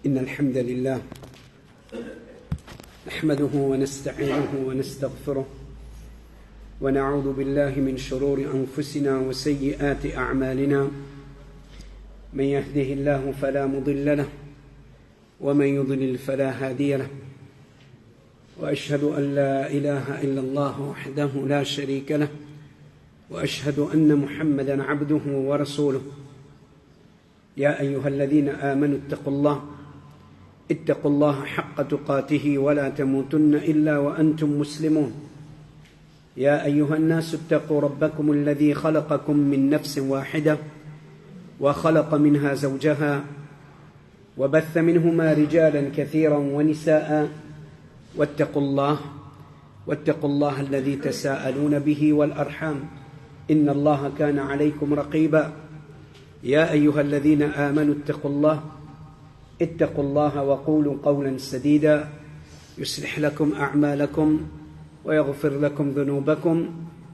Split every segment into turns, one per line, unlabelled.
إن الحمد لله نحمده ونستعينه ونستغفره ونعوذ بالله من شرور أنفسنا وسيئات أعمالنا من يهده الله فلا مضل له ومن يضلل فلا هادي له وأشهد أن لا إله إلا الله وحده لا شريك له وأشهد أن محمدًا عبده ورسوله يا أيها الذين آمنوا اتقوا الله حق تقاته ولا تموتن إلا وأنتم مسلمون يا أيها الناس اتقوا ربكم الذي خلقكم من نفس واحدة وخلق منها زوجها وبث منهما رجالا كثيرا ونساء واتقوا الله الذي تساءلون به والأرحام إن الله كان عليكم رقيبا يا أيها الذين آمنوا اتقوا الله وقولوا قولا سديدا يصلح لكم أعمالكم ويغفر لكم ذنوبكم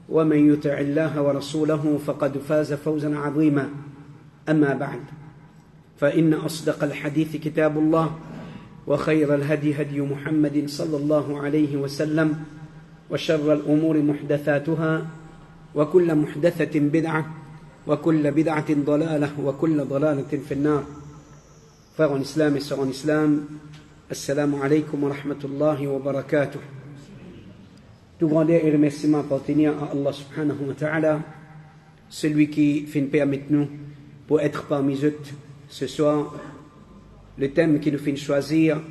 ومن يطع الله ورسوله فقد فاز فوزا عظيما أما بعد فإن أصدق الحديث كتاب الله وخير الهدي هدي محمد صلى الله عليه وسلم وشر الأمور محدثاتها وكل محدثة بدعة وكل بدعة ضلالة وكل ضلالة في النار. Frères en islam et sœurs en islam, assalamu alaikum wa rahmatullahi wa barakatuh. Tout grandeur et remerciement appartenir à Allah subhanahu wa ta'ala, celui qui fait une permettre nous pour être parmi eux ce soir. Le thème qui nous fait choisir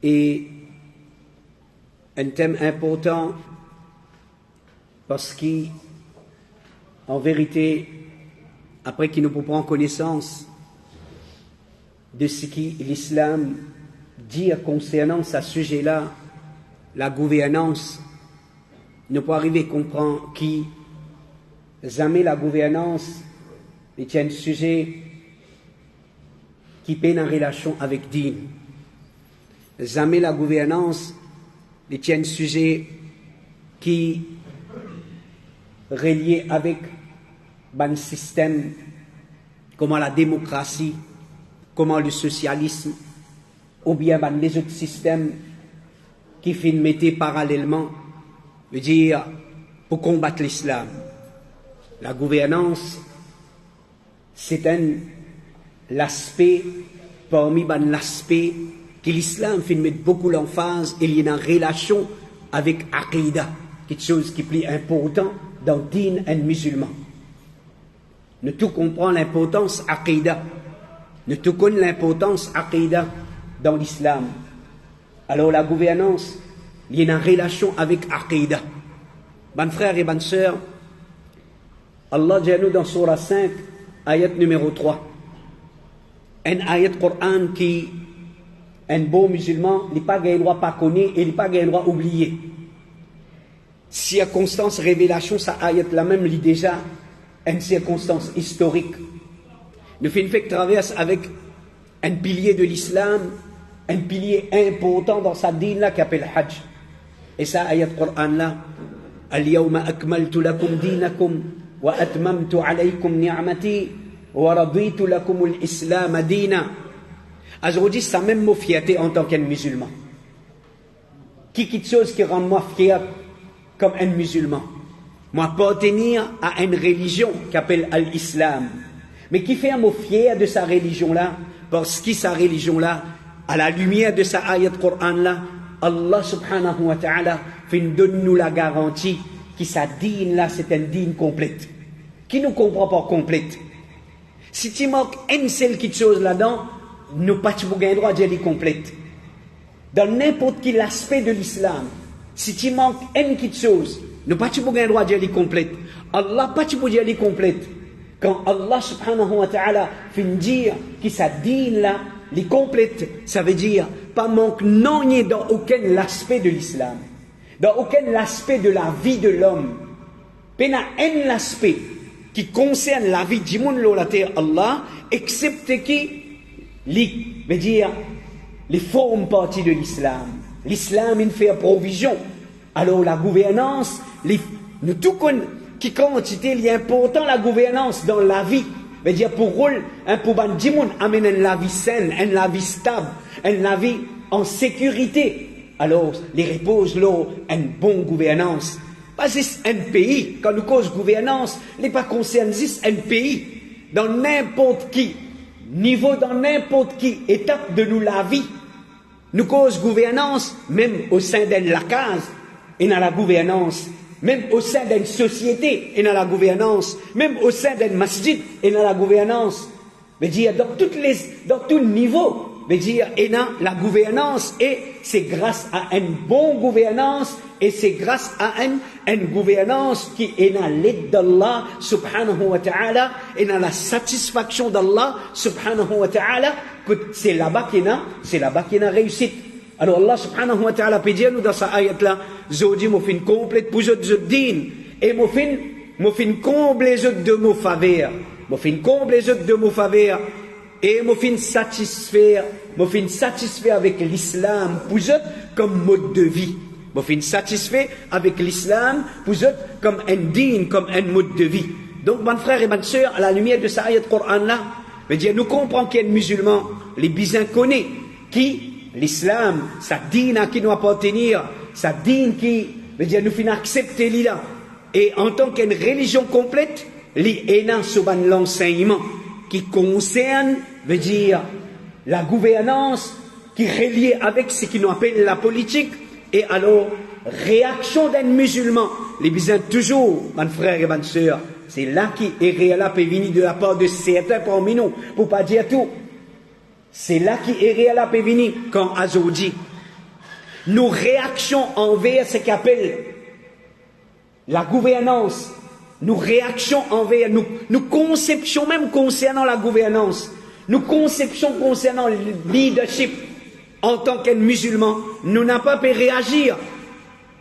est un thème important parce qu'en vérité, après qu'il nous prend connaissance de ce que l'islam dit concernant ce sujet-là, la gouvernance, nous pouvons arriver à comprendre que jamais la gouvernance est un sujet qui est en relation avec Din. Jamais la gouvernance est un sujet qui est relié avec un système comme la démocratie, comme le socialisme, ou bien les autres systèmes qui finissent mettre parallèlement, veut dire pour combattre l'islam. La gouvernance, c'est l'aspect, parmi l'aspect que l'islam fait mettre beaucoup l'emphase, et il y a une relation avec Aqidah, quelque chose qui est plus important dans le din et musulman. Nous tout comprend l'importance Aqidah. Nous tout connaissons l'importance Aqidah dans l'islam. Alors la gouvernance, il y a une relation avec Aqidah. Mes frères et mes sœurs, Allah dit nous dans Surah 5, ayat numéro 3. Un ayat Coran qui, un bon musulman, il n'a pas le droit pas connaître et il n'a pas le droit oublier. Circonstance, révélation, ça ayat la même, il déjà une circonstance historique. Nous faisons fait traverse avec un pilier de l'islam, un pilier important dans sa dîne là qui s'appelle Hajj. Et ça, ayat Coran là, Al-yawma akmaltu lakum dinakum wa atmamtu alaykum ni'mati wa raditu lakum al-islam dina. Aujourd'hui, ça même mot fierté en tant qu'un musulman. Quelque chose qui rend moi fier comme un musulman. Moi, appartenir à une religion qui s'appelle l'islam. Mais qui fait un mot fier de sa religion-là, parce que sa religion-là, à la lumière de sa ayat Coran-là, Allah subhanahu wa ta'ala donne-nous la garantie que sa dîne-là, c'est un dîne complète. Qui ne comprend pas complète. Si tu manques une seule petite chose là-dedans, nous pas tu le droit de dire complète. Dans n'importe quel aspect de l'islam, si tu manques une petite chose, nous pas tu le droit de dire complète. Allah pas tu peux dire complète. Quand Allah subhanahu wa ta'ala fait dire que sa dîne là, les complète, ça veut dire pas manque non ni dans aucun aspect de l'islam, dans aucun aspect de la vie de l'homme. Il y a un aspect qui concerne la vie du monde sur la terre Allah, excepté qui veut dire les formes partie de l'islam. L'islam il fait provision. Alors la gouvernance, nous tout connaissons qui quantité il est important la gouvernance dans la vie veut dire pour rôle, pour ban dimoun amène la vie saine, la vie stable, la vie en sécurité. Alors, les repose là une bonne gouvernance. Pas juste un pays, quand nous cause gouvernance, n'est pas concerné juste un pays. Dans n'importe qui niveau, dans n'importe qui étape de nous la vie, nous cause gouvernance, même au sein de la case, et dans la gouvernance, même au sein d'une société, et dans la gouvernance, même au sein d'un masjid, et dans la gouvernance. Veut dire, dans tout niveau, veut dire, et dans la gouvernance, et c'est grâce à une bonne gouvernance, et c'est grâce à une gouvernance qui est dans l'aide d'Allah, subhanahu wa ta'ala, et dans la satisfaction d'Allah, subhanahu wa ta'ala, que c'est là-bas qu'il y a réussite. Alors Allah subhanahu wa ta'ala peut dire nous dans sa ayat là, Zodi m'a fait une complète pour de din, et m'a fait une complète de mon faveur, m'a fait une complète de mon faveur, et m'a fait satisfaire avec l'islam pour comme mode de vie. M'a fait satisfaire avec l'islam pour comme un din, comme un mode de vie. Donc, mon frère et ma soeur, à la lumière de sa ayat Coran là, veut dire, nous comprenons qu'il y a un musulman, les bisins connaissent, qui, l'islam, sa dîne à qui nous appartenir, sa dîne qui, veut dire, nous finissons accepter là. Et en tant qu'une religion complète, l'IENA sur l'enseignement qui concerne, veut dire, la gouvernance, qui est reliée avec ce qu'on appelle la politique, et alors, réaction d'un musulman, les bisins toujours, mon frère et ma soeur, c'est là qui est réel peut venir de la part de certains parmi nous, pour pas dire tout. C'est là qui est réel peut venir quand Azo dit nos réactions envers ce qu'appelle la gouvernance, nos réactions envers, nos conceptions même concernant la gouvernance, nos conceptions concernant le leadership en tant qu'un musulman, nous n'avons pas pu réagir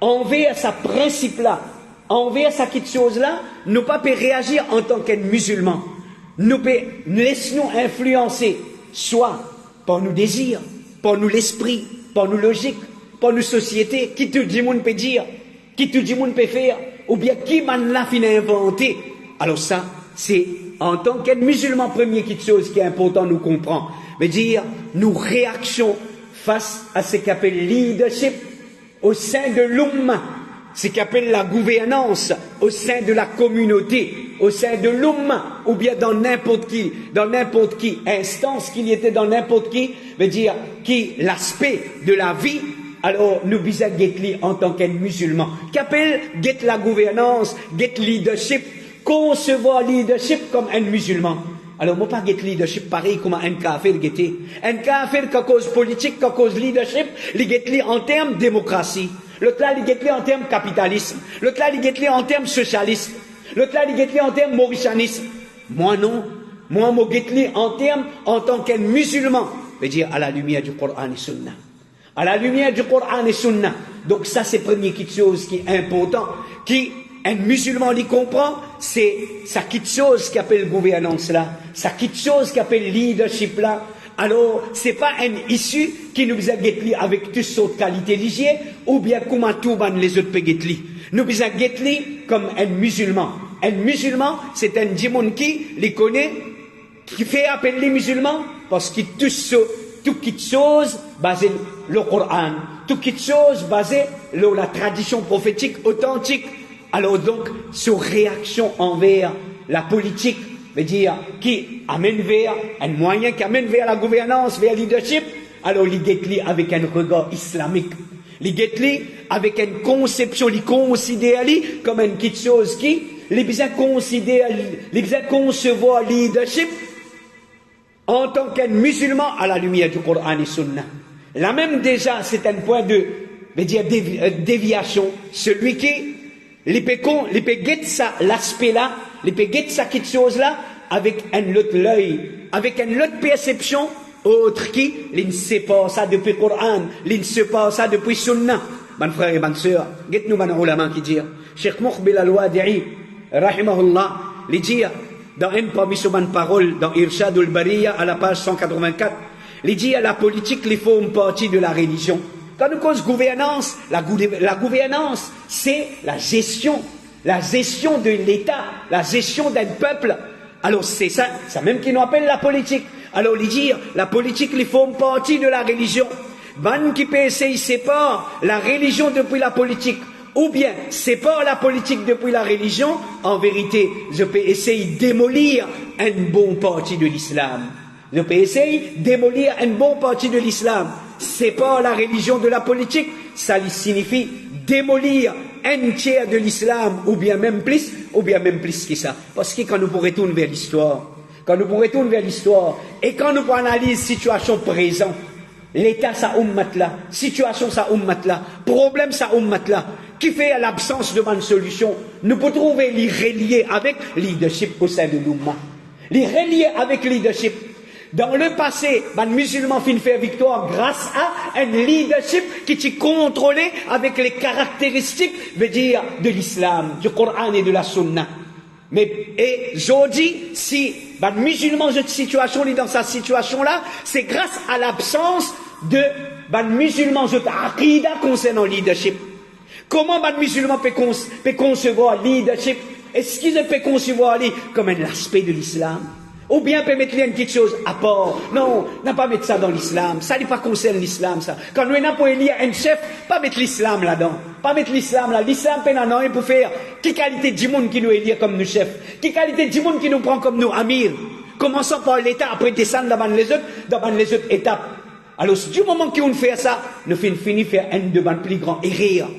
envers ce principe-là, envers cette chose-là, nous pas pu réagir en tant qu'un musulman. Nous laissons influencer, soit par nos désirs, par nous l'esprit, par nos logiques, par nos sociétés, qui tout le monde peut dire, qui tout le monde peut faire, ou bien qui m'en l'a fin inventé. Alors ça, c'est en tant qu'un musulman, première chose qui est important, nous comprend. Veut dire, nous réactions face à ce qu'appelle leadership au sein de l'umma, ce qu'appelle la gouvernance au sein de la communauté, au sein de l'umma, ou bien dans n'importe qui instance qu'il y était dans n'importe qui, veut dire qui l'aspect de la vie. Alors nous bisons guetteli en tant qu'un musulman, qu'appelle guet la gouvernance, guet leadership, concevoir leadership comme un musulman. Alors, moi, pas get leadership pareil comme un kafir guetter. Un kafir qui cause politique, qui cause leadership, il get en termes démocratie. L'autre là, il get en termes capitalisme. L'autre là, il get en termes socialisme. L'autre là, il get en termes mauritianisme. Moi, non. Moi, je get en termes, en tant qu'un musulman. Je veux dire, à la lumière du Coran et Sunna. À la lumière du Coran et Sunna. Donc, ça, c'est première chose qui est important. Un musulman l'y comprend, c'est ça quelque chose qui appelle gouvernance là, ça quelque chose qui appelle leadership là. Alors, c'est pas un issue qui nous a guetli avec toutes sortes de qualités liées, ou bien comme tout les autres peut guetli. Nous a guetli comme un musulman. Un musulman, c'est un djimoun qui les connaît, qui fait appel les musulmans, parce qu'il touche tout quelque chose basé le Coran, tout quelque chose basé sur la tradition prophétique authentique. Alors donc, sur réaction envers la politique, veut dire, qui amène vers un moyen qui amène vers la gouvernance, vers le leadership, alors il guette avec un regard islamique. Il guette avec une conception, il considère comme une petite chose qui, il besoin concevoir le leadership en tant qu'un musulman à la lumière du Coran et Sunna. Là même déjà, c'est un point de, veut dire, déviation. Celui qui les peut guetter ça, l'aspect-là, les peut guetter ça, quelque chose-là, avec un autre l'œil, avec une autre perception, autre qui, il ne sait pas ça depuis le Coran, il ne sait pas ça depuis Sunna. Mon frère et ma soeur, guette-nous, mon ulama qui dit, Cheikh Muqbil al-Wadi'i, rahimahullah, il dit, dans une parmi ses paroles, dans Irshad al-Bariya, à la page 184, il dit, la politique, il faut une partie de la religion. Quand nous cause gouvernance, la gouvernance, c'est la gestion de l'État, la gestion d'un peuple Alors c'est ça même qui nous appelle la politique. Alors il dit, la politique, ils font partie de la religion. Ban qui peut essayer sépare la religion depuis la politique, ou bien sépare la politique depuis la religion, en vérité, je peux essayer de démolir une bonne partie de l'islam. Je peux essayer de démolir une bonne partie de l'islam. Sépare la religion de la politique, ça signifie démolir un tiers de l'islam, ou bien même plus que ça. Parce que quand nous retournons vers l'histoire, et quand nous analysons la situation présente, l'état sa ummat là, situation sa ummat là, problème sa ummat là, qui fait à l'absence de bonne solution, nous pouvons trouver les reliés avec leadership au sein de l'umma. Les reliés avec leadership. Dans le passé, les musulmans fin faire victoire grâce à un leadership qui est contrôlé avec les caractéristiques, veut dire, de l'islam, du Coran et de la Sunna. Et aujourd'hui, si les musulmans cette situation dans cette situation-là, c'est grâce à l'absence de les musulmans cette aqida concernant le leadership. Comment les musulmans peuvent concevoir le leadership? Est-ce qu'ils peuvent concevoir comme un aspect de l'islam? Ou bien peut mettre une petite chose à part. Non, n'a pas mettre ça dans l'islam. Ça n'est pas concerne l'islam, ça. Quand nous n'avons pas élire un chef, pas mettre l'islam là-dedans. Pas mettre l'islam là. L'islam peut en avoir pour faire. Quelle qualité du monde qui nous élire comme nous chef? Quelle qualité du monde qui nous prend comme nous amir? Commençons par l'État, après descendre dans les autres étapes. Alors, du moment qu'on fait ça, nous finissons faire un de nos plus grands erreurs.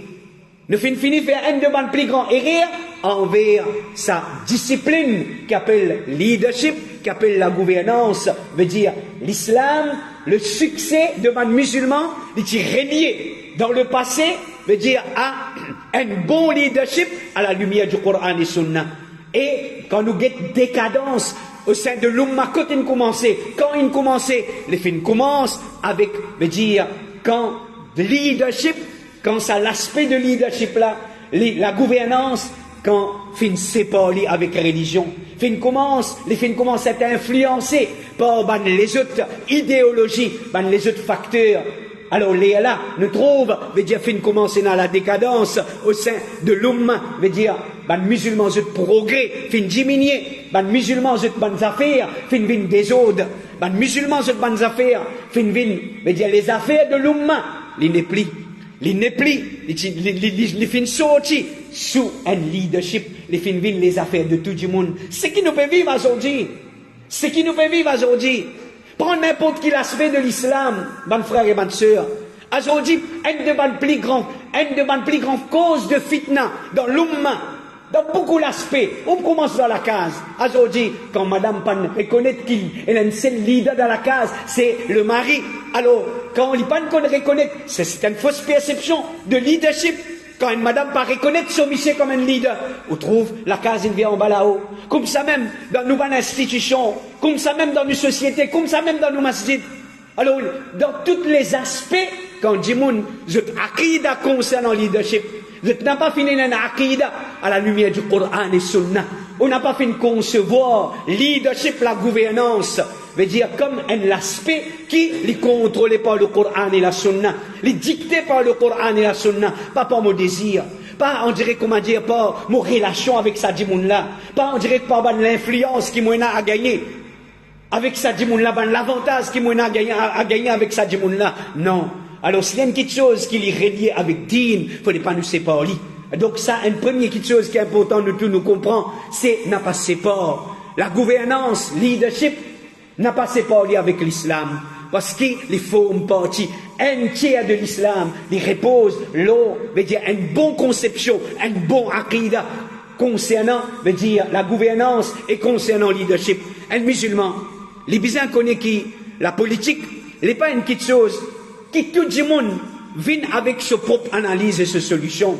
Nous finissons faire un de nos plus grands erreurs envers sa discipline qu'appelle leadership, qu'appelle la gouvernance, veut dire l'islam, le succès de man musulman, il est relié dans le passé, veut dire à un bon leadership à la lumière du Coran et Sunna. Et quand nous avons décadence au sein de l'umma, quand il commençait, les films commencent avec, veut dire, quand leadership, quand ça l'aspect de leadership là, la gouvernance, quand fin séparé avec la religion, les films commencent à être influencés par les autres idéologies, les autres facteurs. Alors là, nous trouvons, veut dire, fin commencer dans la décadence au sein de l'umma, veut dire, musulmans ont progrès, fin diminuer, musulmans ont bonnes affaires, fin vin désordre, musulmans ont bonnes affaires, fin vin, veut dire, les affaires de l'umma, les fins sortis sous un leadership, les fins vin les affaires de tout le monde. Ce qui nous fait vivre aujourd'hui, prends n'importe quel aspect de l'islam, mes frères et mes sœurs. Aujourd'hui, une de mes plus grandes causes de fitna dans l'umma, dans beaucoup d'aspects. On commence dans la case. Aujourd'hui, quand madame Pan reconnaît qu'il est un seul leader dans la case, c'est le mari. Alors, quand les Pan reconnaît, c'est une fausse perception de leadership. Quand une madame pas reconnaître son monsieur comme un leader, on trouve la case, il vient en bas là-haut. Comme ça même dans nos institutions, comme ça même dans nos sociétés, comme ça même dans nos masjids. Alors, dans tous les aspects, quand Jimoun, je aqida concernant le leadership, je n'ai pas fini une aqida à la lumière du Coran et Sunna. On n'a pas fini de concevoir leadership, la gouvernance, veut dire comme un aspect qui est contrôlé par le Coran et la Sunna, les dicté par le Coran et la Sunna, pas par mon désir, pas on dirait comment dire par mon relation avec sa dimoun là, pas on dirait par l'influence qui m'a à gagner avec sa dimoun là, l'avantage qui m'a à gagner avec sa dimoun là. Non. Alors s'il y a une petite chose qui est reliée avec Dîn, il ne faut pas nous séparer. Donc ça, une première petite chose qui est importante de tout nous comprendre, c'est n'a pas séparé. La gouvernance, leadership, n'a pas séparé avec l'islam. Parce qu'il forme partie entière de l'islam. Il repose l'eau, veut dire une bonne conception, une bonne aqida concernant, veut dire la gouvernance et concernant le leadership. Un musulman, les bisins connaissent qui la politique n'est pas une petite chose qui tout le monde vient avec sa propre analyse et sa solution.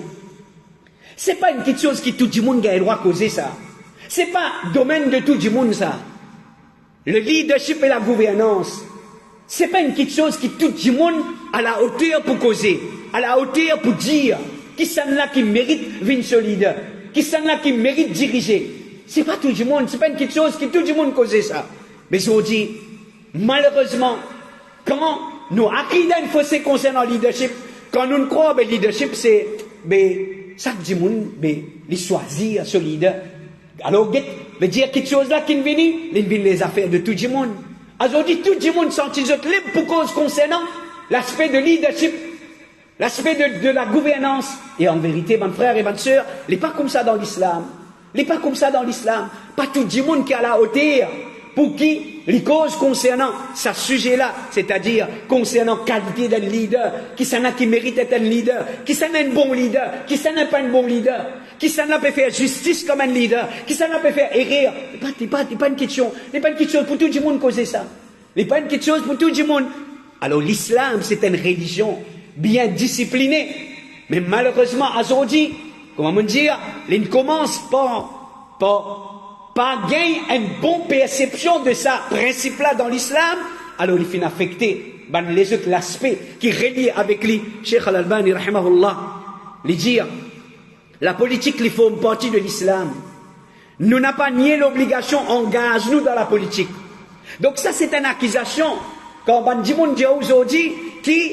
C'est pas une petite chose qui tout le monde a le droit de causer ça. C'est pas domaine de tout le monde ça. Le leadership et la gouvernance, c'est pas une petite chose qui tout le monde à la hauteur pour causer, à la hauteur pour dire qui sont là qui mérite venir ce leader, qui sont là qui mérite diriger. C'est pas tout le monde, c'est pas une petite chose qui tout le monde causer ça. Mais je vous dis, malheureusement, quand nous acquérons une fossé concernant le leadership, quand nous croyons que le leadership c'est, chaque monde, les choisir ce leader. Alors, veut dire quelque chose là qui vient, les affaires de tout le monde. Aujourd'hui, tout le monde sont libre pour cause concernant l'aspect de leadership, l'aspect de la gouvernance. Et en vérité, mes frères et mes sœurs, il n'est pas comme ça dans l'islam. Il n'est pas comme ça dans l'islam. Pas tout le monde qui a la hauteur pour qui les causes concernant ce sujet-là, c'est-à-dire concernant qualité d'un leader, qui s'en a qui mérite d'être un leader, qui s'en a un bon leader, qui s'en a pas un bon leader, qui s'en a peut faire justice comme un leader, qui s'en a peut faire errer. C'est pas une question. C'est pas une question pour tout le monde causer ça. C'est pas une question pour tout le monde. Alors l'islam, c'est une religion bien disciplinée. Mais malheureusement, aujourd'hui, comment dire, il commence pas gagner une bonne perception de ça principe-là dans l'islam, alors il finit affecté les autres aspects qui relient avec lui. Cheikh Al-Albani, rahimahullah, il dit, la politique, il faut une partie de l'islam. Nous n'avons pas nié l'obligation, engage-nous dans la politique. Donc ça, c'est une accusation. Quand on dit aujourd'hui, qui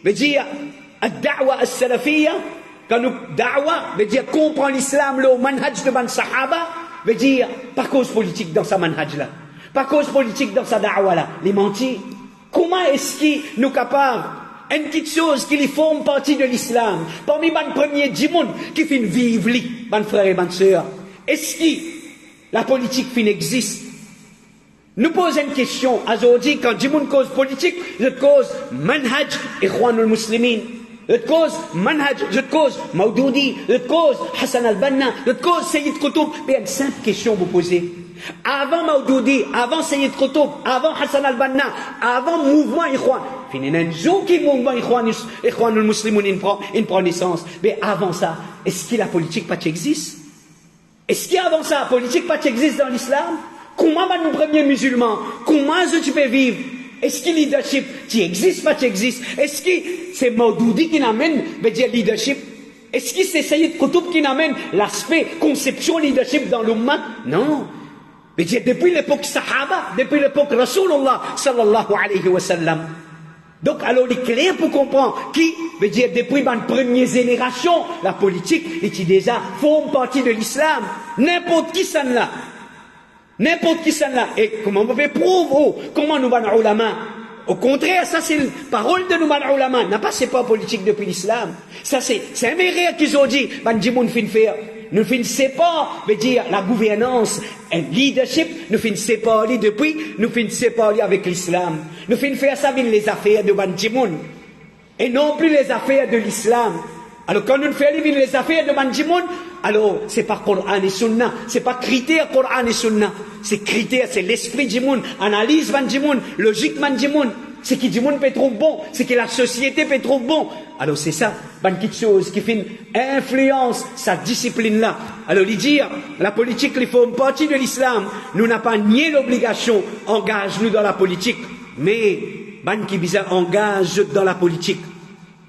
veut dire, ad-da'wa as-salafiyya, quand nous, da'wa, veut dire comprendre l'islam, le manhaj de ban sahaba, veut dire, pas cause politique dans sa manhaj là, pas cause politique dans sa da'wa là, les mentis. Comment est-ce qu'ils nous capables, une petite chose qui les forme partie de l'islam, parmi les premiers djimoun qui fin vivre, mes frères et mes sœurs, est-ce que la politique fin existe? Nous posons une question, aujourd'hui, quand djimoun cause politique, je cause manhaj ikhwanul muslimin. Je cause manhaj, je cause Maudoudi, je cause Hassan al-Banna, je cause Sayyid Qutb. Mais il y a une simple question à vous poser. Avant Maudoudi, avant Sayyid Qutb, avant Hassan al-Banna, avant mouvement Ikhwan, il y a un jour qui mouvement Ikhwan al-Muslimun il prend naissance. Mais avant ça, est-ce que la politique pas existe? Est-ce qu'avant ça, la politique pas existe dans l'islam? Comment va nous premier musulman? Comment est-ce que tu peux vivre? Est-ce que le leadership, tu existe, pas tu existe? Est-ce que c'est Maudoudi qui n'amène, veut dire leadership? Est-ce que c'est Sayyid Qutb qui n'amène l'aspect conception leadership dans l'umma? Non. Veut dire depuis l'époque Sahaba, depuis l'époque Rasulullah sallallahu alayhi wa sallam. Donc alors il est clair pour comprendre qui veut dire depuis la première génération, la politique est déjà forme partie de l'islam. N'importe qui s'en là. N'importe qui s'en là. Et comment on peut prouver? Comment nous allons ulama? Au contraire, ça c'est la parole de nous ulama. N'a pas c'est pas politique depuis l'islam. Ça c'est un erreur qu'ils ont dit. Bandimoun fin faire. Nous finissons pas, veut dire la gouvernance, un leadership. Nous finissons pas depuis. Nous finissons pas avec l'islam. Nous finissons faire ça avec les affaires de Bandimoun et non plus les affaires de l'islam. Alors quand nous faisons les affaires de Bandimoun, alors c'est pas Coran et Sunna, c'est pas critère Coran et Sunna, c'est critère, c'est l'esprit du monde, analyse Bandimoun, logique Bandimoun, c'est qui du monde peut trouver bon, c'est que la société peut trouver bon. Alors c'est ça, quelque chose qui fait influence sa discipline là. Alors il dit, la politique, il faut une partie de l'islam. Nous n'avons pas nié l'obligation, engage-nous dans la politique, mais qui bizarre engage dans la politique.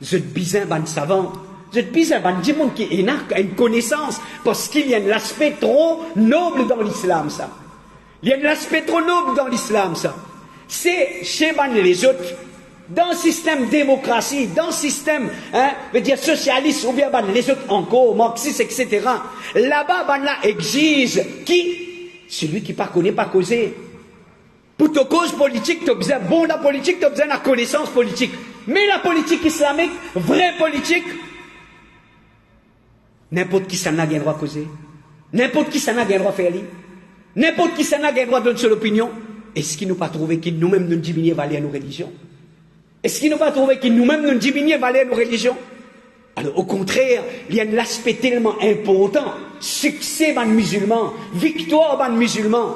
Je bizarre savant. Je bizarre du monde qui a une connaissance parce qu'il y a un aspect trop noble dans l'islam ça. Il y a un aspect trop noble dans l'islam ça. C'est chez les autres, dans le système démocratie, dans le système, veut dire socialiste, ou bien les autres encore, marxistes, etc. Là-bas, là, exige qui? Celui qui ne connaît pas causer. Pour ta cause politique, tu as besoin, bon, la politique, tu as besoin de la connaissance politique. Mais la politique islamique, vraie politique, n'importe qui s'en a bien droit à causer. N'importe qui s'en a bien droit à faire lire. N'importe qui s'en a bien droit de donner son opinion. Est-ce qu'il nous pas trouvé que nous-mêmes nous diminuons valeur nos religions? Est-ce qu'il nous pas trouvé que nous-mêmes nous diminuons valeur nos religions? Alors au contraire, il y a un aspect tellement important. Succès ban musulman, victoire ban musulman,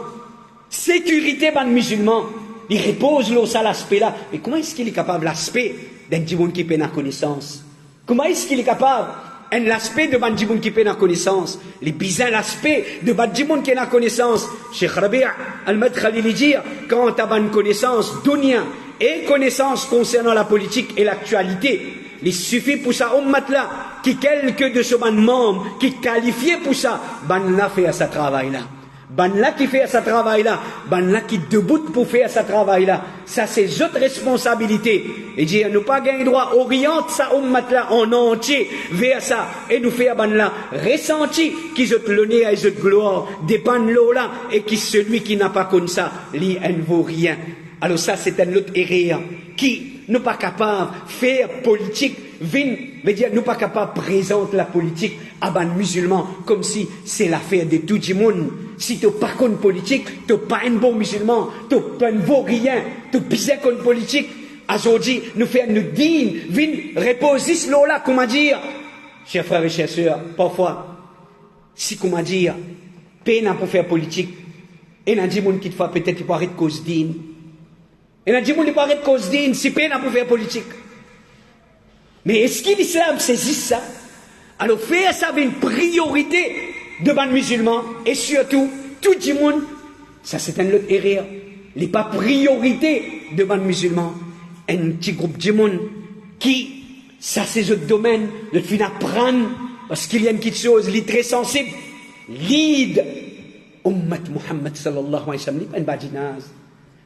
sécurité ban musulman. Il repose là ça l'aspect là. Mais comment est-ce qu'il est capable l'aspect d'un djimoun qui peine la connaissance? Comment est-ce qu'il est capable un aspect de Bandimoun qui peine la connaissance, les bizarres l'aspect de Bandimoun qui a la connaissance. Cheikh Rabi' al-Madkhali dit, quand tu as une connaissance dunya et connaissance concernant la politique et l'actualité, il suffit pour ça, ummat là, qui quelques de ce membres qui qualifié pour ça, ban l'a fait à ce travail là. ban là qui fait ce travail-là, ban là qui debout pour faire ce travail-là. Ça, c'est notre responsabilité. Et dire, nous pas gagner droit, oriente ça ummat-là en entier vers ça. Et nous faire ban là, ressenti qu'ils ont l'honneur et cette gloire, dépend là, et qui celui qui n'a pas comme ça, lui, elle ne vaut rien. Alors ça, c'est un autre erreur qui nous pas capable de faire politique, veut dire nous pas capable de présenter la politique à ban musulman comme si c'est l'affaire de tout le monde. Si tu n'as pas de politique, tu n'es pas un bon musulman, tu ne vaux rien, tu pisses comme politique. Aujourd'hui, nous faisons nous dignes, reposer ce là, comment dire, chers frères et chers sœurs, parfois, si comment dire, peine pour faire politique, et n'a dit monde qui te fait peut-être qu'il paraît de cause digne. Et n'a dit monde qui paraît de cause digne, si peine pour faire politique. Mais est-ce que l'islam saisit ça? Alors faire ça avec une priorité devant les musulmans, et surtout, tout le monde, ça c'est un autre erreur. Il n'est pas priorité devant les musulmans. Un petit groupe de monde qui, ça c'est un domaine, le fin apprendre, parce qu'il y a une petite chose, il est très sensible. Lead Ummat Muhammad sallallahu alayhi wa sallam, un badinaz.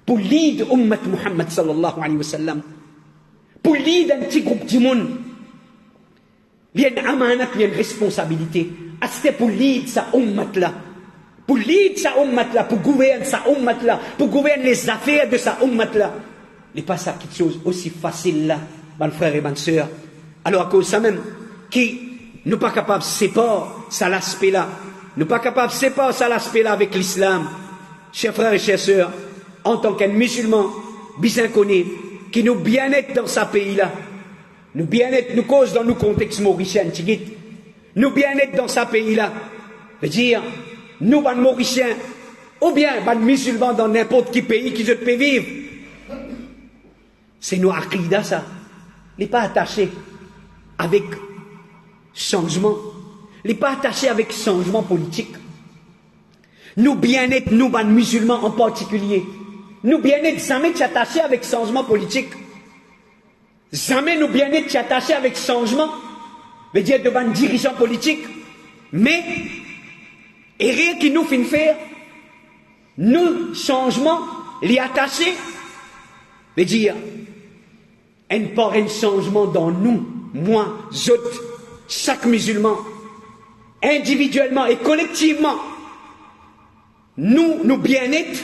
Pour lead Ummat Muhammad sallallahu alayhi wa sallam, pour lead un petit groupe de monde, il y a une amanat, il y a une responsabilité. C'était pour lead sa ummat là. Pour lead sa ummat là, pour gouverner sa ummat là, pour gouverner les affaires de sa ummat là. Il n'est pas ça quelque chose aussi facile là, mes frères et mes sœurs. Alors à cause de ça même, qui n'est pas capable de séparer ça l'aspect là, n'est pas capable de séparer ça l'aspect là avec l'islam. Chers frères et chères sœurs, en tant qu'un musulman, bien connu, qui nous bien-être dans ce pays-là, nous bien-être, nous cause dans nos contextes mauriciens, nous bien-être dans ce pays-là, veut dire, nous, les mauriciens, ou bien les musulmans dans n'importe quel pays qui peut vivre, c'est nos aqidah ça. Il n'est pas attaché avec changement. Il n'est pas attaché avec changement politique. Nous bien-être, nous, les musulmans en particulier, nous bien-être, jamais attaché avec changement politique. Jamais nous bien-être attaché avec changement, veut dire devant un dirigeant politique. Mais, et rien qui nous fait faire, nous, changement, les attacher, veut dire, un changement dans nous, moi, autres, chaque musulman, individuellement et collectivement, nous bien-être,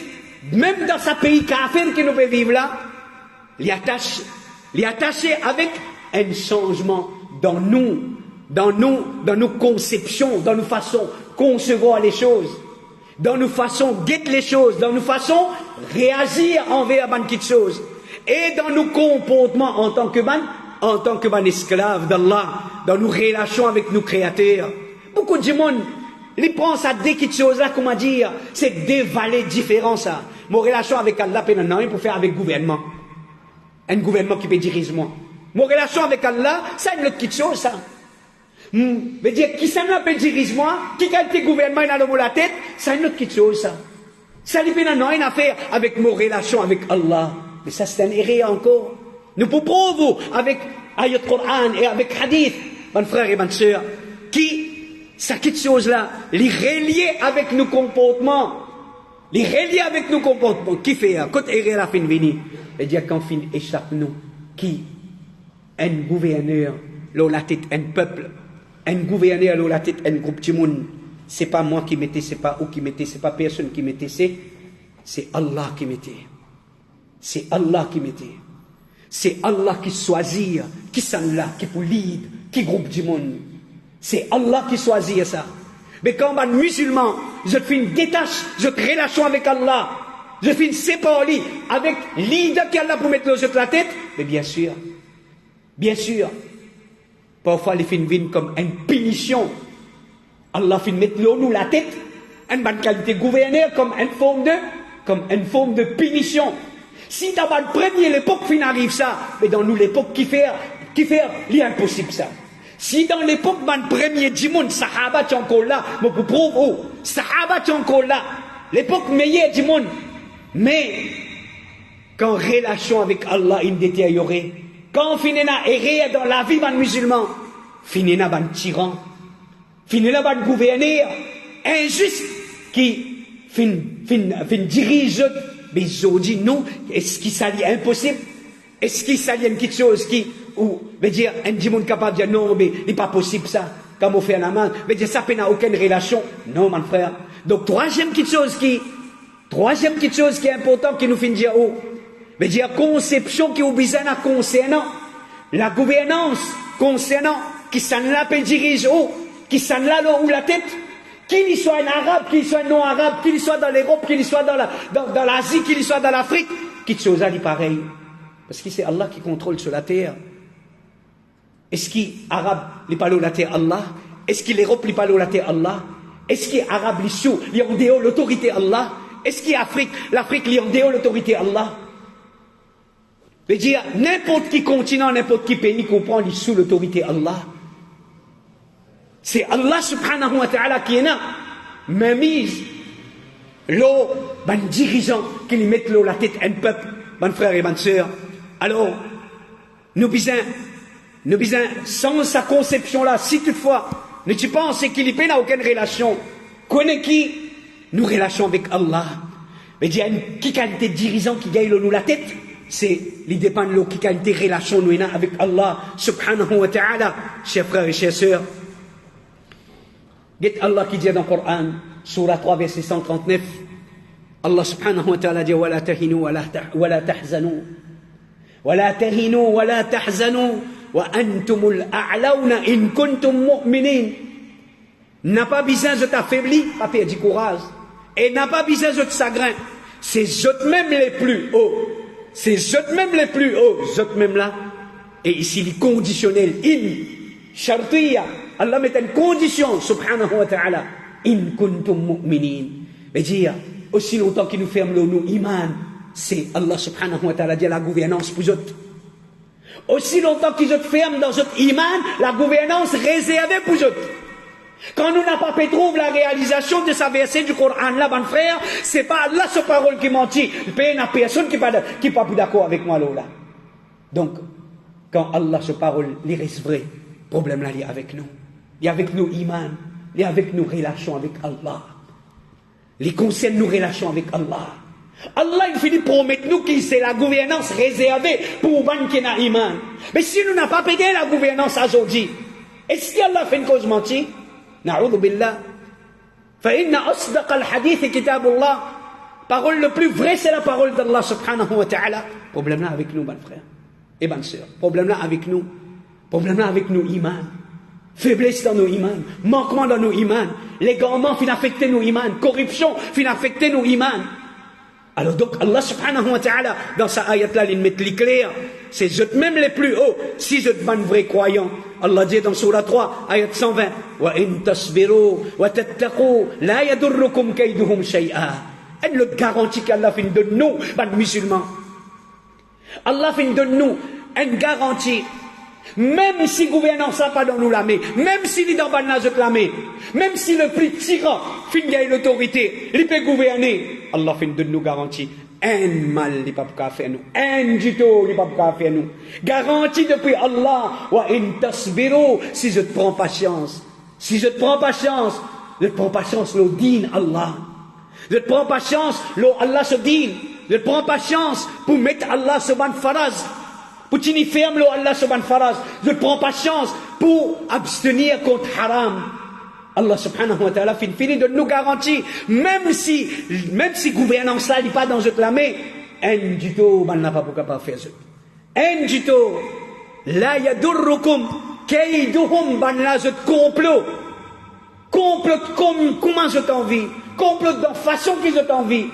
même dans ce pays kafir que nous pouvons vivre là, les attacher avec un changement dans nos conceptions, dans nos façons de concevoir les choses, dans nos façons de guetter les choses, dans nos façons de réagir envers les choses, et dans nos comportements en tant que esclaves d'Allah, dans nos relations avec nos créateurs. Beaucoup de monde, ils pensent à des petites choses là, comment dire, c'est des valeurs différentes ça. Mon relation avec Allah, il pour faire avec le gouvernement. Un gouvernement qui peut diriger moi. Mon relation avec Allah, c'est une autre petite chose ça. Veut dire, qui ça peut diriger moi, qui qualité gouvernement il a dans la tête, c'est une autre petite chose ça. Ça n'a rien à faire avec mon relation avec Allah. Mais ça c'est un erreur encore. Nous pouvons prouver avec ayat Coran et avec hadith, mes frères et mes sœurs, qui, ça quelque chose là, les relier avec nos comportements. Les relier avec nos comportements. Qui fait, quand erreur la fin venir, et dire qu'en fin échappe nous, qui, un gouverneur, l'eau la tête, un peuple, un gouverneur, l'eau la tête, un groupe de monde, c'est pas moi qui mettais, c'est pas vous qui mettez, c'est pas personne qui mettait, c'est Allah qui mettait. C'est Allah qui mettait. C'est Allah qui choisit, qui sont là, qui pour lead, qui groupe du monde. C'est Allah qui choisit ça. Mais quand un musulman, je fais une détache, je relation avec Allah, je fais une séparation avec leader qui est là pour mettre le jeu de la tête, mais bien sûr, parfois les films viennent comme une punition. Allah fait mettre nous la tête, une bonne qualité gouverneur comme une forme de punition. Si dans la première l'époque fin arrive ça, mais dans nous l'époque qui fait l'impossible ça. Si dans l'époque man premier du monde, Sahaba sont encore là, mais pour prouver, Sahaba sont encore là, l'époque meilleure du monde. Mais quand relation avec Allah est détériorée, quand finina errer dans la vie d'un musulman, finina d'un tyran, finina d'un gouverneur injuste qui dirige, mais ils ont dit non, est-ce qu'il s'allie impossible? Est-ce qu'il s'allie une petite chose qui, ou, veut dire, un monde capable de dire non, mais il n'est pas possible ça, comme on fait la main, veut dire ça n'a aucune relation. Non, mon frère. Donc, troisième petite chose qui est importante, qui nous fait dire, oh, veut dire, conception qui est obligée à concernant la gouvernance, concernant, qui s'en l'a peut dirige, oh, qui s'en l'a ou la tête, qu'il soit un arabe, qu'il soit un non-arabe, qu'il soit dans l'Europe, qu'il soit dans l'Asie, qu'il soit dans l'Afrique, qui chose à pareil. Parce que c'est Allah qui contrôle sur la terre. Est-ce qu'il arabe, les palos la terre Allah? Est-ce qu'il l'Europe, les palos la terre Allah? Est-ce qu'il arabe, les sous, les ondéo, l'autorité Allah? Est-ce qu'il Afrique, l'Afrique, les ondéo, l'autorité Allah? Je veux dire, n'importe qui continent, n'importe qui pays comprend les sous l'autorité Allah. C'est Allah subhanahu wa ta'ala qui est là. Mais mise, l'eau, ben dirigeant, qui lui mettent l'eau la tête un peuple, ben frère et ben sœur. Alors, nous besoin, sans sa conception-là, si toutefois, ne tu penses qu'il n'a aucune relation, connaît qui? Nous relation avec Allah. Mais il y a une qui qualité de dirigeant qui gagne nous la tête, c'est, il dépend de l'eau qui qualité de relation nous avec Allah subhanahu wa ta'ala, chers frères et chères sœurs. Allah qui dit dans le Coran, Surah 3, verset 139, Allah subhanahu wa ta'ala dit وَلَا تَهِنُوا وَلَا تَحْزَنُوا وَلَا تَهِنُوا وَلَا تَحْزَنُوا وَأَنْتُمُ الْأَعْلَوْنَ إِن كُنْتُم مُؤْمِنِينَ. N'a pas besoin de t'affaiblir, pas perdre du courage, et n'a pas besoin de chagrin. C'est eux même les plus hauts. C'est eux même les plus hauts, eux même là. Et ici, les conditionnels, in, shartiya, Allah met une condition, subhanahu wa ta'ala, in kuntum mu'minin. Mais dire, aussi longtemps qu'il nous ferme le nous iman, c'est Allah subhanahu wa ta'ala dit la gouvernance pour eux. Aussi longtemps qu'ils te ferment dans notre iman, la gouvernance réservée pour eux. Quand nous n'avons pas pu trouver la réalisation de sa verset du Coran là, mon frère, c'est pas Allah sa parole qui mentit. Il n'y a personne qui n'est pas plus d'accord avec moi là. Donc, quand Allah sa parole, il reste vrai, le problème là, il est avec nous. Il est avec nous iman, il est avec nos relations avec Allah. Il concerne nos relations avec Allah. Allah, il finit promettre nous que c'est la gouvernance réservée pour les qui ont iman. Mais si nous n'avons pas payé la gouvernance aujourd'hui, est-ce qu'Allah fait une cause mentie? Na'udhu billah. فإن أصدق الحديث كتاب الله. Parole le plus vrai, c'est la parole d'Allah subhanahu wa ta'ala. Problème là avec nous, bon frère et bonne sœur. Problème là avec nous. Problème là avec nous, iman. Faiblesse dans nos imans. Manquement dans nos imans. L'égarement finit affecter nos imans. Corruption finit affecter nos imans. Alors donc Allah subhanahu wa ta'ala dans sa ayat là il met les clairs, c'est eux même les plus hauts, si êtes des vrais croyants. Allah dit dans surah 3 ayat 120 wa in tasbiru wa tattaqu la yadurrukum kayduhum shay'a. Elle le garantit qu'Allah fait de nous les musulmans. Allah fait de nous une garantie. Même si le gouvernement n'a pas dans nous la main, même s'il est dans la main, même si le plus tyran finit gagner l'autorité, il peut gouverner, Allah fait de nous garantie. Un mal n'est pas pour faire nous, un du tout n'est pas pour faire nous. Garantie depuis Allah, wa in tasbiru, si je te prends patience, si je te prends patience, je te prends patience, le din Allah. Je te prends patience, le Allah se din. Je te prends patience pour mettre Allah sur ban faraz. Pour tenir ferme le Allah subhanahu wa ta'ala, je prends patience pour abstenir contre haram. Allah subhanahu wa ta'ala finit de nous garantir, même si gouvernance là n'est pas dans notre main, un du tout, on n'a pas pour capable faire ça. Un du tout, la yadurrukum kayduhum ban la je complot comme comment je t'envie, complot de façon que je t'envie.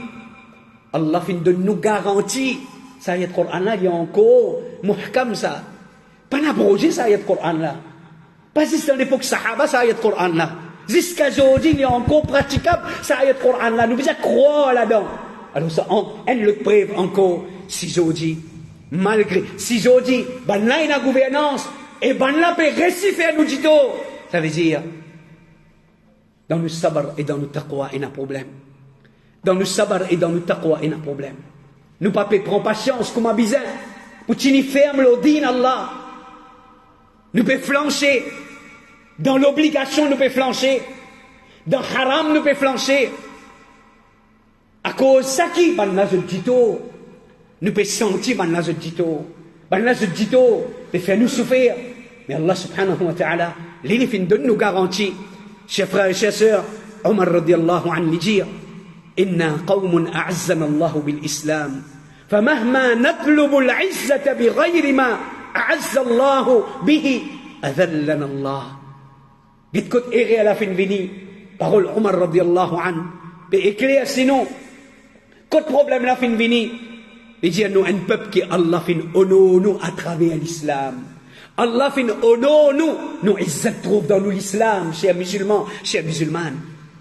Allah finit de nous garantir. Ça ayat Coran là, il y a encore muhkam ça. Pas abrogé ça ayat Coran là. Pas juste dans l'époque Sahaba ça ayat Coran là. Jusqu'à aujourd'hui, il y a encore praticable ça ayat Coran là. Nous devons croire là-dedans. Alors ça, elle le preuve encore si aujourd'hui, malgré, si aujourd'hui, ben là il y a gouvernance et ben là peut réciter nous dit ça veut dire dans le sabr et dans le taqwa il y a un problème. Dans le sabr et dans le taqwa il y a un problème. Nous pas prendre patience comme un bizarre pour tenir ferme le din Allah. Nous pouvons flancher. Dans l'obligation, nous pouvons flancher. Dans haram, nous pouvons flancher. À cause ça qui, ban la dito, nous peut sentir ban la dito. Ban la dito, peut faire nous souffrir. Mais Allah subhanahu wa ta'ala, les fins donne nous garantie. Chers frères et chers sœurs, Omar radiallahu anhu dit, Inna qawmun a'azzana Allahu bil Islam. فمهما نطلب العزة بغير ما أعز الله به أذلنا الله. Dites que erré à la fin vini, parole Omar radiallahu anhu, peut éclairer sinon, quel problème la fin vini, il dit à nous un peuple qui Allah fin honore nous à travers l'islam. Allah fin honore nous izzat trouve dans nous l'islam, chers musulmans, chers musulmanes,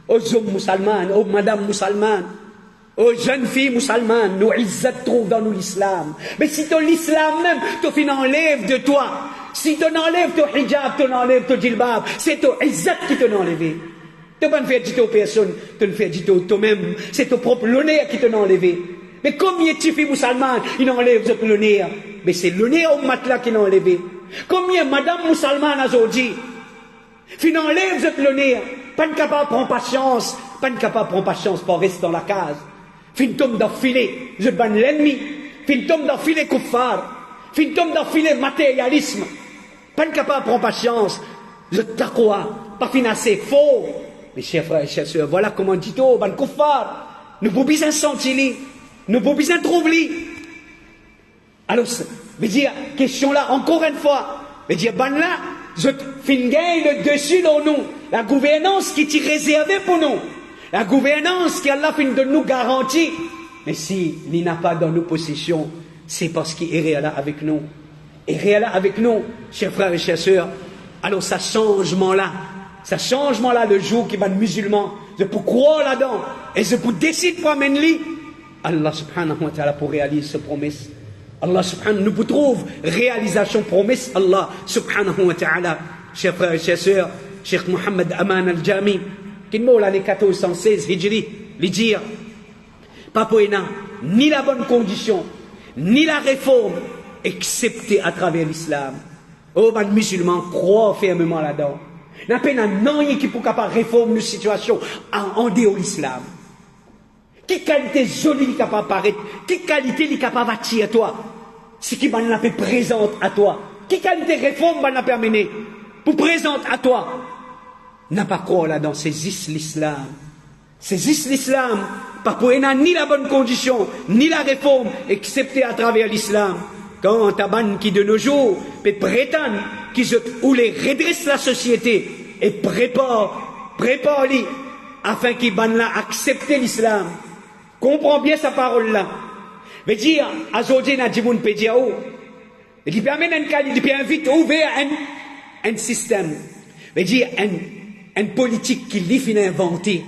aux hommes musulmans, aux madames musulmanes, aux jeunes filles musulmanes, nous izzat trouve dans nous l'islam. Mais si ton l'islam même, tu fin enlève de toi, si tu enlèves ton hijab, tu enlèves ton jilbab, c'est ton izzat qui te enlevé. Tu ne peux pas faire dire aux personnes, tu ne fais dire toi-même, c'est ton propre l'honneur qui te enlevé. Mais combien de filles musulmanes, ils enlèvent l'honneur? Mais c'est l'honneur au matelas qui l'a enlevé. Combien de madame musulmane aujourd'hui, ils enlèvent l'honneur? Pas de capable de prendre patience, pas de capable de prendre patience pour rester dans la case. Fin tombe d'enfiler, je banne l'ennemi. Fin tombe d'enfiler kuffar. Fin tombe d'enfiler matérialisme. Pas capable de prendre patience. Je taqwa. Pas financer faux. Mes chers frères et chers sœurs, voilà comment dit-on, ban kuffar. Nous pouvons bien sentir, nous pouvons bien trouver. Alors, je veux dire, question là, encore une fois. Je veux dire, ban là, je fin gagne le dessus dans nous. La gouvernance qui est réservée pour nous. La gouvernance qui Allah fin de nous garantit. Mais si il n'a pas dans nos possessions, c'est parce qu'il est réel avec nous. Et réel avec nous, chers frères et chers sœurs. Alors, ça changement-là, le jour qui va être musulman, je peux croire là-dedans, et je peux décider pour amener Allah subhanahu wa ta'ala pour réaliser cette promesse. Allah subhanahu nous trouve réalisation promesse Allah subhanahu wa ta'ala. Chers frères et chers sœurs, Cheikh Mohammed Aman al-Jami, qui m'a l'année 1416 Hijri, lui dire, Papoena, ni la bonne condition, ni la réforme, excepté à travers l'islam. Oh, ben, musulmans, croient fermement là-dedans. N'a pas un qui peut capable réformer une situation en dehors de l'islam. Quelle qualité jolie est capable d'apparaître? Quelle qualité est capable d'attirer à toi? Ce qui va nous présente à toi. Quelle qualité réforme va nous amener pour présente à toi? N'a pas croire là-dedans, saisisse l'islam. Saisisse l'islam. Pas pour ni la bonne condition, ni la réforme, excepté à travers l'islam. Quand Taban qui de nos jours peut prétendre qu'ils redresse la société et prépare-les afin qu'ils accepter l'islam. Comprends bien sa parole là. Mais dire, à Zodé n'a dit moun pédiao. Il dit, permet un vite ouvert un système. Mais dire, une politique qu'il lui finit inventer.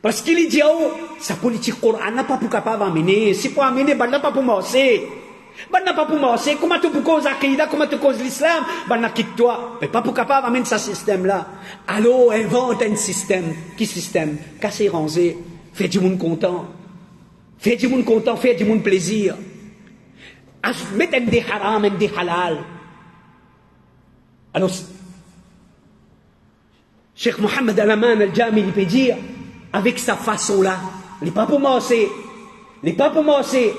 Parce qu'il dit, oh, sa politique Coran n'a pas pour capable d'amener. Si pour amener, ben n'a pas pour morcer. Ben n'a pas pour morcer. Comment tu peux causer Aqidah, comment tu causes l'islam? Ben n'a quitte toi. Mais pas pour capable d'amener ce système-là. Alors, invente un système. Qui système? Casser, ranger. Faire du monde content. Faire du monde content, faire du monde plaisir. Mettre un des haram, un des halal. Alors, Cheikh Mohammed Al-Aman Al-Jami, il peut dire, avec sa façon-là, il n'est pas pour morcer. Il n'est pas pour morcer.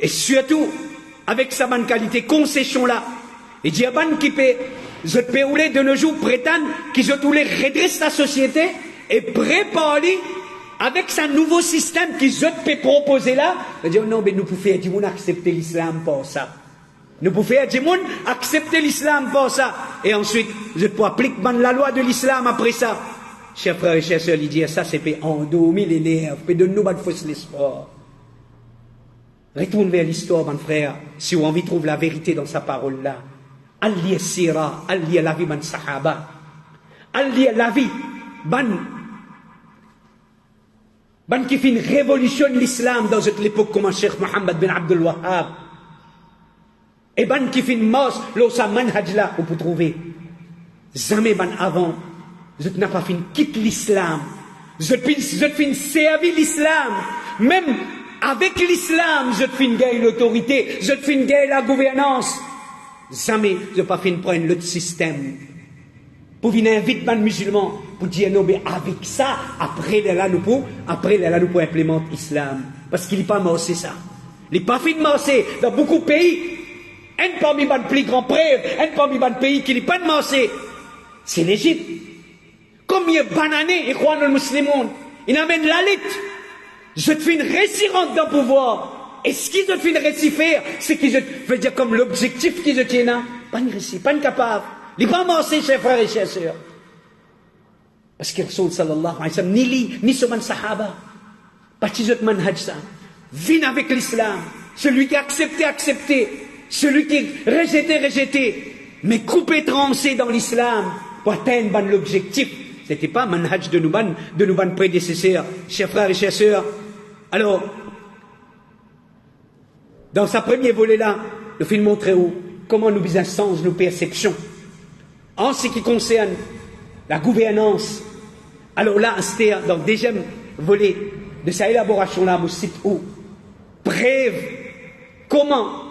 Et surtout, avec sa bonne qualité, concession-là. Il dit, Aban qui peut, je peux rouler de nos jours, prétendre qu'ils ont tous les redresse la société et préparer avec ce nouveau système qu'ils peut proposer là. Il dit, non, mais nous pouvons faire du monde accepter l'islam pour ça. Nous pouvons faire du monde accepter l'islam pour ça. Et ensuite, je peux appliquer la loi de l'islam après ça. Chers frères et chers sœurs, il dit, ça c'est pour endormir les nerfs, pour donner nous de fausse l'espoir. Retourne vers l'histoire, mon frère, si vous avez envie de trouver la vérité dans sa parole-là. Allié sira, allié la vie, man sahaba. Allié la vie, ban qui fait une révolution de l'islam dans cette époque comme Cheikh Mohammed bin Abdul Wahhab. Et ban qui fait une mos, l'osa manhaj là, on peut trouver. Jamais ban avant, je n'ai pas fait quitte l'islam. Je fin servir l'islam. Même avec l'islam, je fin gagner l'autorité, je fin gagner la gouvernance. Jamais je n'ai pas fait prendre l'autre système. pour venir inviter les musulmans, pour dire non, mais avec ça, après là nous pour implémenter l'islam. Parce qu'il n'est pas morcé ça. Il n'est pas fait de morcer. Dans beaucoup de pays, un parmi les plus grands preuves, un parmi les pays qui n'est pas de morcer, c'est l'Égypte. Combien de bananés, ils croient dans le musulman, ils amènent la lutte. Je te fais une récit rentre dans le pouvoir. Et ce qu'ils te font une récit faire, c'est qu'ils veulent dire comme l'objectif qu'ils te tiennent, pas une récit, pas une capable. Il n'est pas morcé, chers frères et chers sœurs. Parce que Rasoul sallallahu alayhi wa sallam, ni sur man sahaba, pas de ce manhaj ça. Viens avec l'islam. Celui qui a accepté, accepté. Celui qui rejeté, rejeté. Mais coupé, trancé dans l'islam pour atteindre l'objectif. Ce n'était pas manhaj de nos prédécesseurs, chers frères et chers sœurs. Alors, dans sa première volet-là, le film montre comment nous bisons nos perceptions. En ce qui concerne la gouvernance, alors là, c'était dans le deuxième volet de sa élaboration-là, je cite où brève comment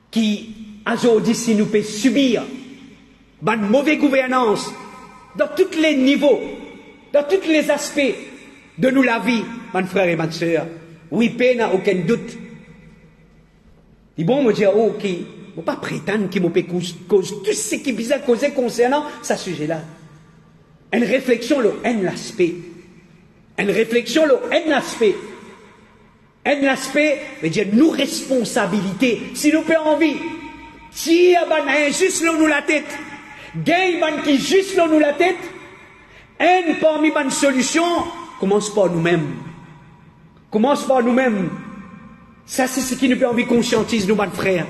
qui aujourd'hui si nous peut subir une mauvaise gouvernance dans tous les niveaux, dans tous les aspects de nous la vie, mes frères et mes sœurs. Oui, paix n'a aucun doute. Il bon me dire, oh, qui ne pas prétendre qu'il me peut cause tout ce qui vise à causer concernant ce sujet-là. Une réflexion, un aspect. Une réflexion, un aspect. Un aspect, veut dire, nous responsabilité. Si nous avons envie, si il y a juste nous la tête, gagne qui juste nous la tête, un parmi les solutions, commence par nous-mêmes. Commence par nous-mêmes. Ça, c'est ce qui nous permet de conscientiser nous, mes frères.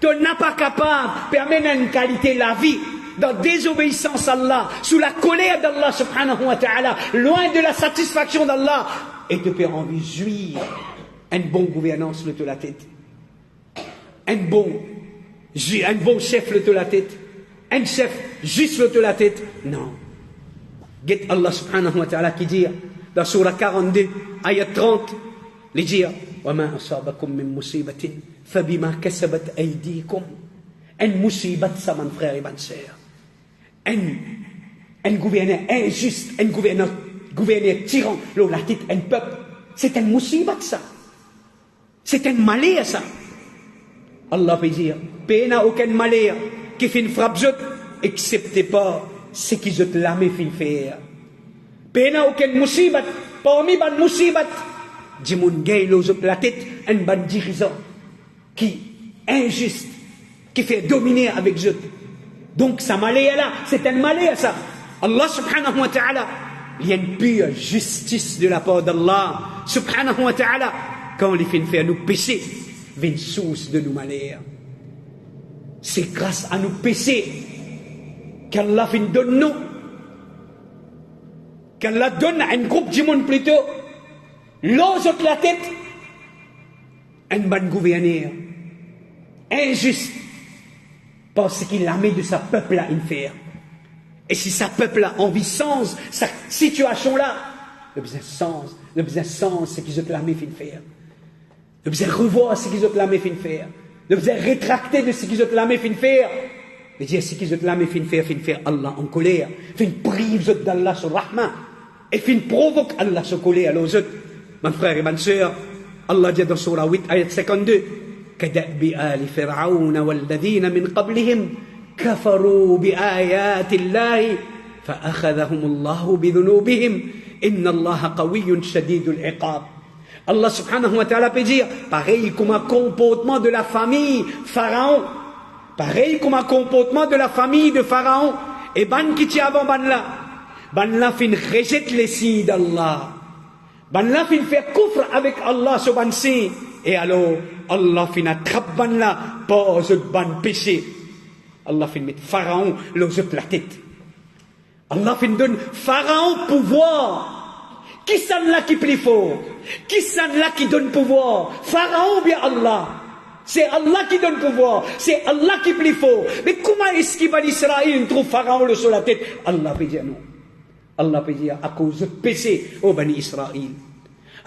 Tu n'es pas capable de permettre une qualité de la vie dans désobéissance à Allah, sous la colère d'Allah subhanahu wa ta'ala, loin de la satisfaction d'Allah, et te permet envie de jouir une bonne gouvernance de la tête. Un bon chef de la tête. Un chef juste de la tête. Non. Get Allah subhanahu wa ta'ala qui dit dans surah 42, ayat 30, il dit وَمَا أَصَابَكُم مِّن مُّصِيبَةٍ فَبِمَا كَسَبَتْ أَيْدِيكُمْ. Un musibat, ça, mon frère et ma sœur. Un gouverneur injuste, un gouverneur tyran, la tête, un peuple. C'est un musibat, ça. C'est un malheur, ça. Allah peut dire, paix n'a aucun malheur qui fait une frappe, excepté pas ce qui je te l'amé fin faire. Paix n'a aucun musibat, parmi les musibat. Dimoun gay la tête, un ban dirigeant qui injuste, qui fait dominer avec eux. Donc ça malheur là, c'est un malheur ça. Allah subhanahu wa ta'ala, il y a une pure justice de la part d'Allah subhanahu wa ta'ala. Quand il fait faire nous pécher, vient une source de nos malheurs. C'est grâce à nous pécher qu'Allah fait donne nous, qu'Allah donne à un groupe du monde plutôt, l'ose la tête, un bon gouverneur, injuste, parce qu'il a mis de sa peuple à une faire. Et si sa peuple a envie sens, sa situation là, le besoin sens, c'est qu'ils ont clamé fin faire. Le besoin revoir ce qu'ils ont clamé fin faire. Le besoin rétracter de ce qu'ils ont clamé fin faire. Mais dire ce qu'ils ont clamé fin faire Allah en colère, fin prive d'Allah sur rahma, et fin provoque Allah sur colère aux autres. Mon frère et ma sœur, Allah dit dans surah 8, ayat 52, كدأب آل فرعون والذين من قبلهم كفروا بآيات الله فأخذهم الله بذنوبهم إن الله قوي شديد العقاب. Allah subhanahu wa ta'ala peut dire, pareil comme un comportement de la famille Pharaon, pareil comme un comportement de la famille de Pharaon, et ban qui tient avant ban là fin rejette les signes d'Allah. Ban là fin faire coufre avec Allah sur ban signe. Et alors, Allah fin attrape ban là, pose ban péché. Allah fin mettre Pharaon l'ose la tête. Allah fin donne Pharaon pouvoir. Qui s'en là qui plie fort? Qui s'en là qui donne pouvoir? Pharaon ou bien Allah? C'est Allah qui donne pouvoir. C'est Allah qui plie fort. Mais comment est-ce qu'il va d'Israël trouve Pharaon sur la tête? Allah peut dire non. Allah peut dire à cause de péché au Bani Israël.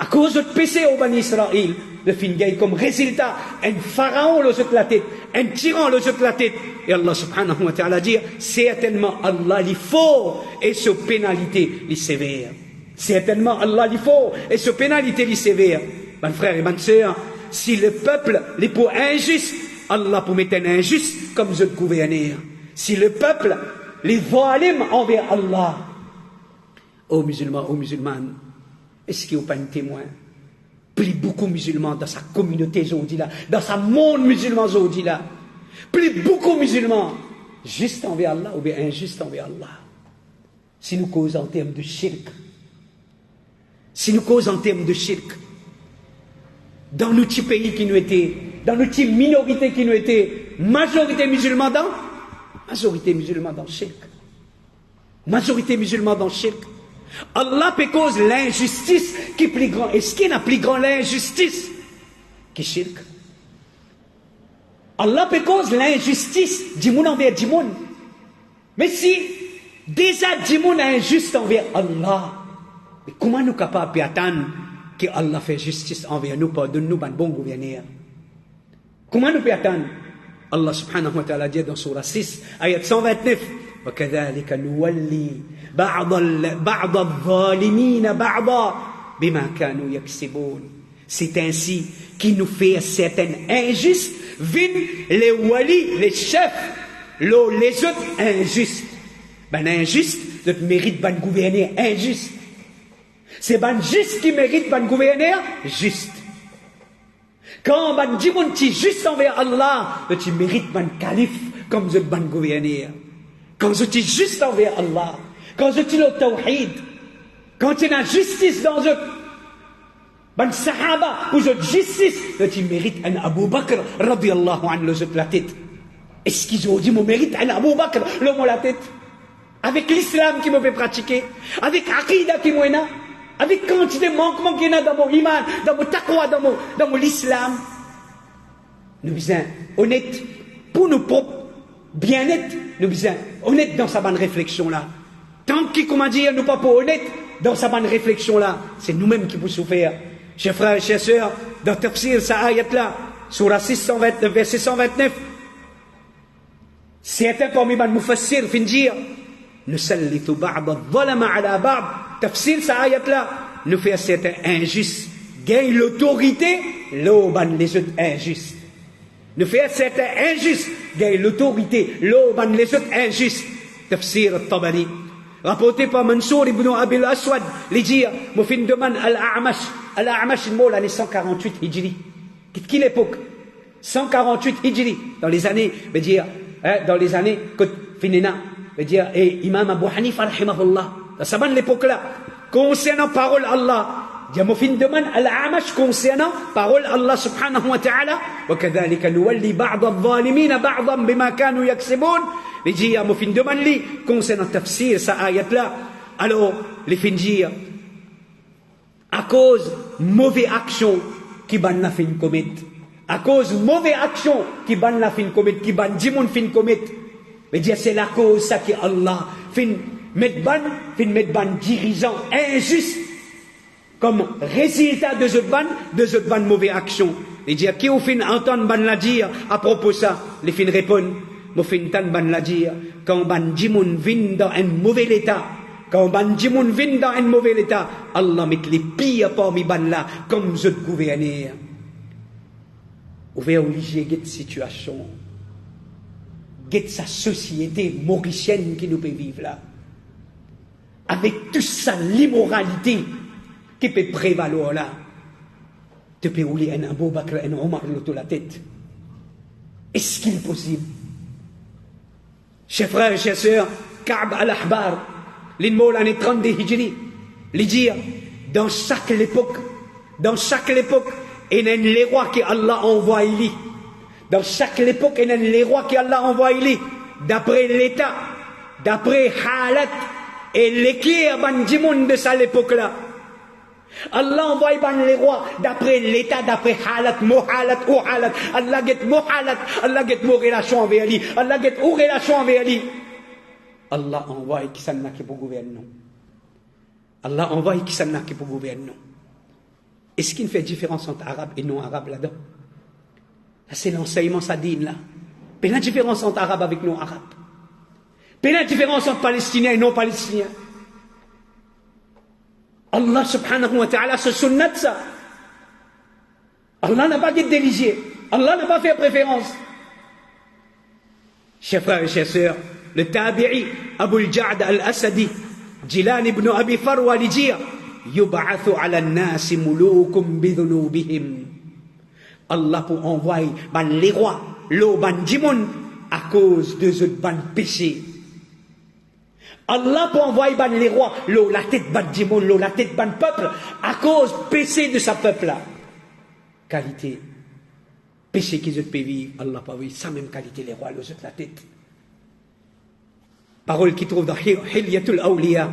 À cause de péché au Bani Israël, le fin gagne comme résultat un pharaon le jette la tête, un tyran le jette la tête. Et Allah subhanahu wa ta'ala dit, certainement Allah il faut et ce pénalité les sévère. Certainement Allah il faut et ce pénalité les sévère. Mes frères et mes sœurs, si le peuple les pour injuste, Allah pour mettre un injuste comme je le gouverneur. Si le peuple les valim envers Allah, aux musulmans, aux musulmanes, est-ce qu'il n'y a pas un témoin? Plus beaucoup de musulmans dans sa communauté aujourd'hui là, dans sa monde musulman aujourd'hui là, plus beaucoup de musulmans, juste envers Allah ou bien injuste envers Allah. Si nous causons en termes de shirk, si nous causons en termes de shirk, dans nos petits pays qui nous étaient, dans nos petites minorités qui nous étaient, majorité musulmans dans le shirk. Majorité musulmans dans le shirk. Allah peut cause l'injustice qui est plus grand. Est-ce qu'il y a plus grand l'injustice qui est shirk? Allah peut cause l'injustice du monde envers du monde. Mais si déjà du monde est injuste envers Allah, mais comment nous capables d'attendre que Allah fait justice envers nous, pardonne-nous, un bon gouverneur? Comment nous pouvons attendre? Allah subhanahu wa ta'ala dit dans Surah 6, ayat 129, وَكَذَلِكَ نُوَلِّي بَعْضَ الظَّالِمِينَ بَعْضًا بِمَا كَانُوا يَكْسِبُونَ. C'est ainsi qu'il nous fait certaines injustes, viennent les walis, les chefs, les autres injustes. Ben injuste, notre mérite ban gouverneur injuste. C'est ban juste qui mérite ban gouverneur juste. Quand ban dimoun ti juste envers Allah, tu mérites ban calife comme je ban gouverneur. Quand je dis juste envers Allah, quand je dis le tawhid, quand tu as justice dans eux, ban sahaba, ou je justice, tu mérites un Abu Bakr, radiyallahu anhu, le la tête. Est-ce qu'ils ont dit, mon mérite un Abu Bakr, le mot la tête? Avec l'islam qui me fait pratiquer, avec Aqidah qui me fait, avec quantité de manquements qu'il y a dans mon iman, dans mon taqwa, dans mon islam. Nous sommes honnêtes pour nos propres bien-être, nous sommes honnêtes dans sa bonne réflexion-là. Tant qu'il, comment dire, nous pas pour honnêtes dans sa bonne réflexion-là, c'est nous-mêmes qui pouvons souffrir. Chers frères et chers sœurs, dans Tafsir, sa ayat-là, Surah 6, verset 129, certains parmi les mufassir fin dire, nusallitu ba'da dhalama ala ba'd, Tafsir, sa ayat-là, nous fait certains injustes, gagne l'autorité, l'auban les autres injustes. Nous fait certains injustes, gagne l'autorité, l'auban les autres injustes. Tafsir al-Tabari. Rapporté par Mansour ibn Abil Aswad, les dire, mon fin demande Al-A'mash, il mot l'année 148 Hijri. Quelle époque? 148 Hijri, dans les années, veut dire, dans les années, que Finina, veut dire, et Imam Abu Hanifa, rahimahullah, dans sa bonne époque-là, concernant parole Allah, il mon fin demande Al-A'mash concernant parole Allah subhanahu wa ta'ala, وَكَذَلِكَ نُوَلِّي بَعْضَ الظَّالِمِينَ بَعْضًا بِمَا كَانُوا يَكْسِبُونَ. Les dire, mon fin demande li, concernant tafsir, sa ayat-là, alors, les fin dire, à cause mauvaise action qui ban la fin commettre, à cause mauvaise action qui ban la fin commettre, qui ban dimoun fin commettre, mais dire, c'est la cause, ça qui Allah, fin mettre ban dirigeant injuste, comme résultat de ce ban mauvaise action. Et dire, qui au fin entend ban la dire, à propos de ça, les fin répondent, mo fin tan ban la dire, quand ban dimoun vin dans un mauvais état, quand ban dimoun vin dans un mauvais état, Allah met les pires parmi ban là, comme je gouverneur. Ouvert obligé de situation, de sa société mauricienne qui nous peut vivre là, avec toute sa l'immoralité qui peut prévaloir là, tu peux rouler un Abu Bakr, un Omar l'auto la tête. Est-ce qu'il est possible? Chers frères et chers sœurs, Ka'b al-Ahbar, l'île l'année 30 des Hijri, les dire, dans chaque époque, il y a les rois que Allah envoie ici. Dans chaque époque, il y a les rois que Allah envoie ici. D'après l'état, d'après halat, et l'équerre bandimoun de cette époque-là. Allah envoie les rois d'après l'état, d'après halat, mohalat, ou halat. Allah get mohalat, Allah get mo relation envers lui, Allah get ou relation envers lui. Allah envoie qui s'en a qui pour gouverner. Allah envoie qui s'en a qui pour gouverner. Est-ce qu'il fait différence entre arabe et non-arabe là-dedans? C'est l'enseignement sadine là. Mais la différence entre arabe avec non-arabe. Mais la différence entre palestinien et non-palestinien. Allah subhanahu wa ta'ala se sunnat ça. Allah n'a pas dit d'éligier. Allah n'a pas fait préférence. Chers frères et chers sœurs, le tabi'i Abu al-Ja'd al-Asadi, Jilan ibn Abi Farwa lui dit Yub'athu ala an-nasi mulukum bidhunubihim. Allah pour envoyer les rois, l'eau ban dimoun à cause de ce ban péché. Allah pour envoyer les rois, l'eau la tête ban dimoun, l'eau la tête ban peuple à cause péché de sa peuple là. Qualité. Péché qu'ils ont pu vivre, Allah pas vu, sa même qualité les rois, l'eau la tête. Parole qui trouve dans Hilyatul Awliya,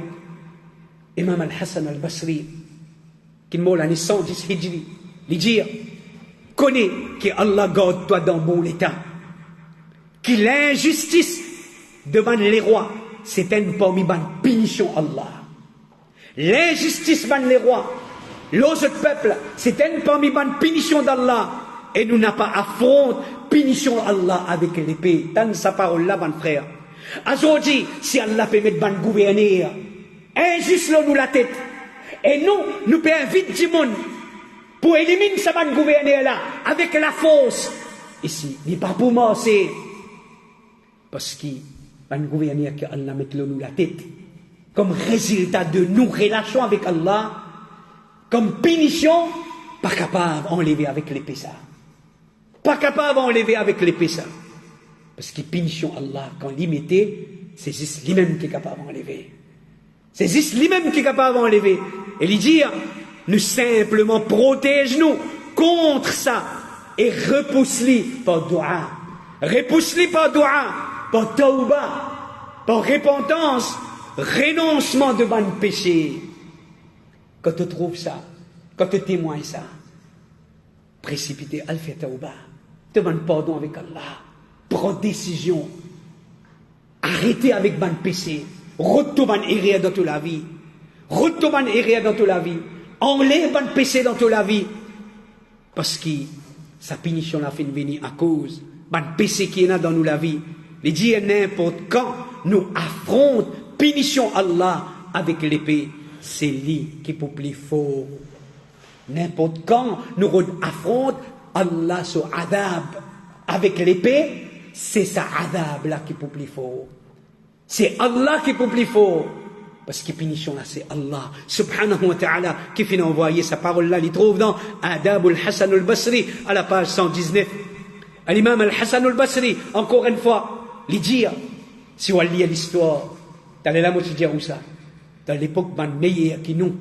Imam al-Hassan al-Basri, qui m'a l'année 110 Hijri, lui dit connais que Allah garde toi dans bon état, que l'injustice devant les rois, c'est une parmi les punitions Allah. L'injustice devant les rois, l'autre peuple, c'est une parmi les punitions d'Allah. Et nous n'avons pas affronté punition Allah avec l'épée. Dans sa parole là, mon frère. Aujourd'hui, si Allah peut mettre ban gouverneur, injuste nous la tête. Et nous pouvons inviter du monde pour éliminer ce ban gouverneur là, avec la force. Ici, il n'est pas pour moi, c'est parce que ban gouverneur que Allah met nous la tête. Comme résultat de nos relations avec Allah, comme punition, pas capable d'enlever avec l'épée ça. Pas capable d'enlever avec l'épée ça. Parce que punition Allah, quand il mettait, c'est juste lui-même qui est capable d'enlever. C'est juste lui-même qui est capable d'enlever. Et il dit, nous simplement protège-nous contre ça. Et repousse-les par dua. Repousse-les par dua, par tauba, par repentance, renoncement de bon péché. Quand tu trouves ça, quand tu témoignes ça, précipiter, al-fait tauba, demande pardon avec Allah, prends décision, arrêtez avec bon péché, retourne erreur dans toute la vie, retourne erreur dans toute la vie, enlève bon péché dans toute la vie, parce que sa punition la fait venir à cause bon péché qui est là dans nous la vie. Il dit n'importe quand nous affrontons punition Allah avec l'épée, c'est lui qui peut plus fort. N'importe quand nous affrontons Allah sur adab avec l'épée, c'est sa adab là qui peut plus fort. C'est Allah qui peut plus fort. Parce que punition là, c'est Allah subhanahu wa ta'ala qui finit envoyer sa parole là. Il trouve dans Adab al-Hassan al-Basri à la page 119. L'imam al-Hassan al-Basri, encore une fois, il dit, si on lit l'histoire, dans la moitié où ça, dans l'époque ban meilleure qui nous,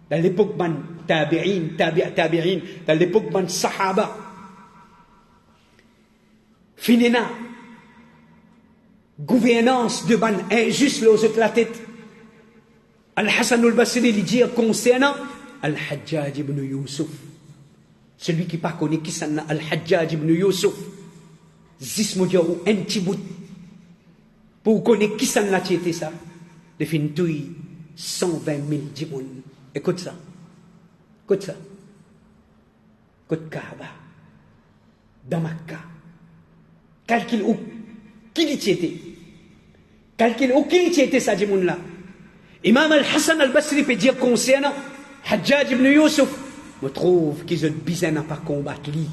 dans l'époque ban tabi'in, dans l'époque ban sahaba, finina, gouvernance de ban injuste l'autre la tête. Al-Hassan al-Basri lui dit concernant Al-Hajjaj ibn Yusuf, celui qui pas connaît qui s'en a Al-Hajjaj ibn Yusuf, zismo diarou un petit bout pour connaître qui s'en a été ça, de fin touille 120 000 djimoun. Écoute ça, écoute ça, écoute Kaaba, dans Makkah, calcule où, qui l'y était, calcule où, qui l'y était ça djimoun là. Imam al-Hassan al-Basri peut dire concernant Hajjaj ibn Yusuf, je trouve qu'ils ont besoin de pas combattre lui.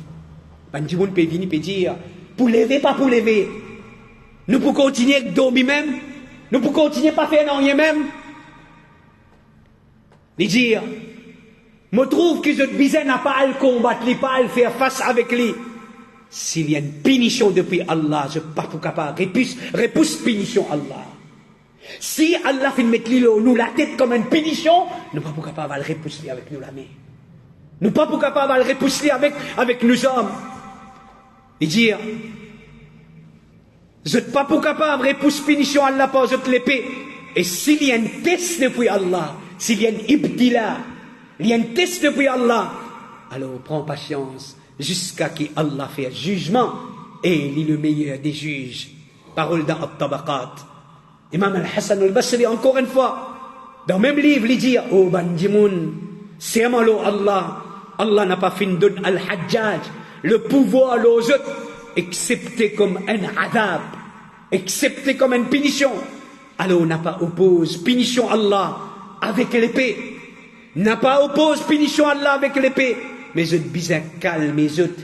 Bandimoun peut venir peut dire, pour lever, pas pour lever. Nous pouvons continuer avec dormir même, nous pouvons continuer pas faire rien même. Il dit, je trouve qu'ils ont besoin de pas le combattre, lui, pas le faire face avec lui. S'il y a une punition depuis Allah, je ne suis pas capable, repousse punition Allah. Si Allah fait mettre nous la tête comme une punition, nous ne sommes pas capables de le repousser avec nous la main. Nous ne sommes pas capables de le repousser avec nos hommes. Il dit, je ne suis pas capable de repousser punition Allah par l'épée. Et s'il y a un test depuis Allah, s'il y a un ibtila, il y a un test depuis Allah, alors prends patience jusqu'à ce qu'Allah fasse jugement et il est le meilleur des juges. Parole dans At-Tabaqat. Imam al-Hassan al-Basri, encore une fois, dans le même livre, il dit, oh Bandimoun, serment Allah, Allah n'a pas fait donner al-Hajjaj le pouvoir aux autres, excepté comme un adab, excepté comme une punition. Alors on n'a pas oppose punition Allah avec l'épée, n'a pas oppose punition Allah avec l'épée, mais je bien calme les autres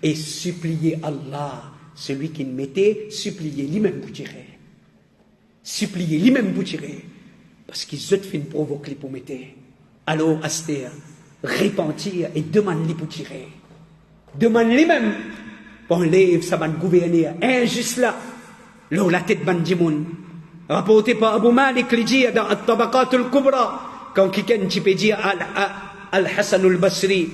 et supplier Allah, celui qui mettait, supplier lui-même pour tirer. Supplier lui-même pour tirer. Parce qu'ils autres fin provoquer pour mettre. Alors, Aster, repentir et demande-lui pour tirer. Demande lui-même pour enlever sa bande gouverneur injuste là, là la tête bandimoun. Rapporté par Abu Malik Lidi dans At-Tabaqat al-Kubra, quand quelqu'un peut dire Al-Hassan al-Basri,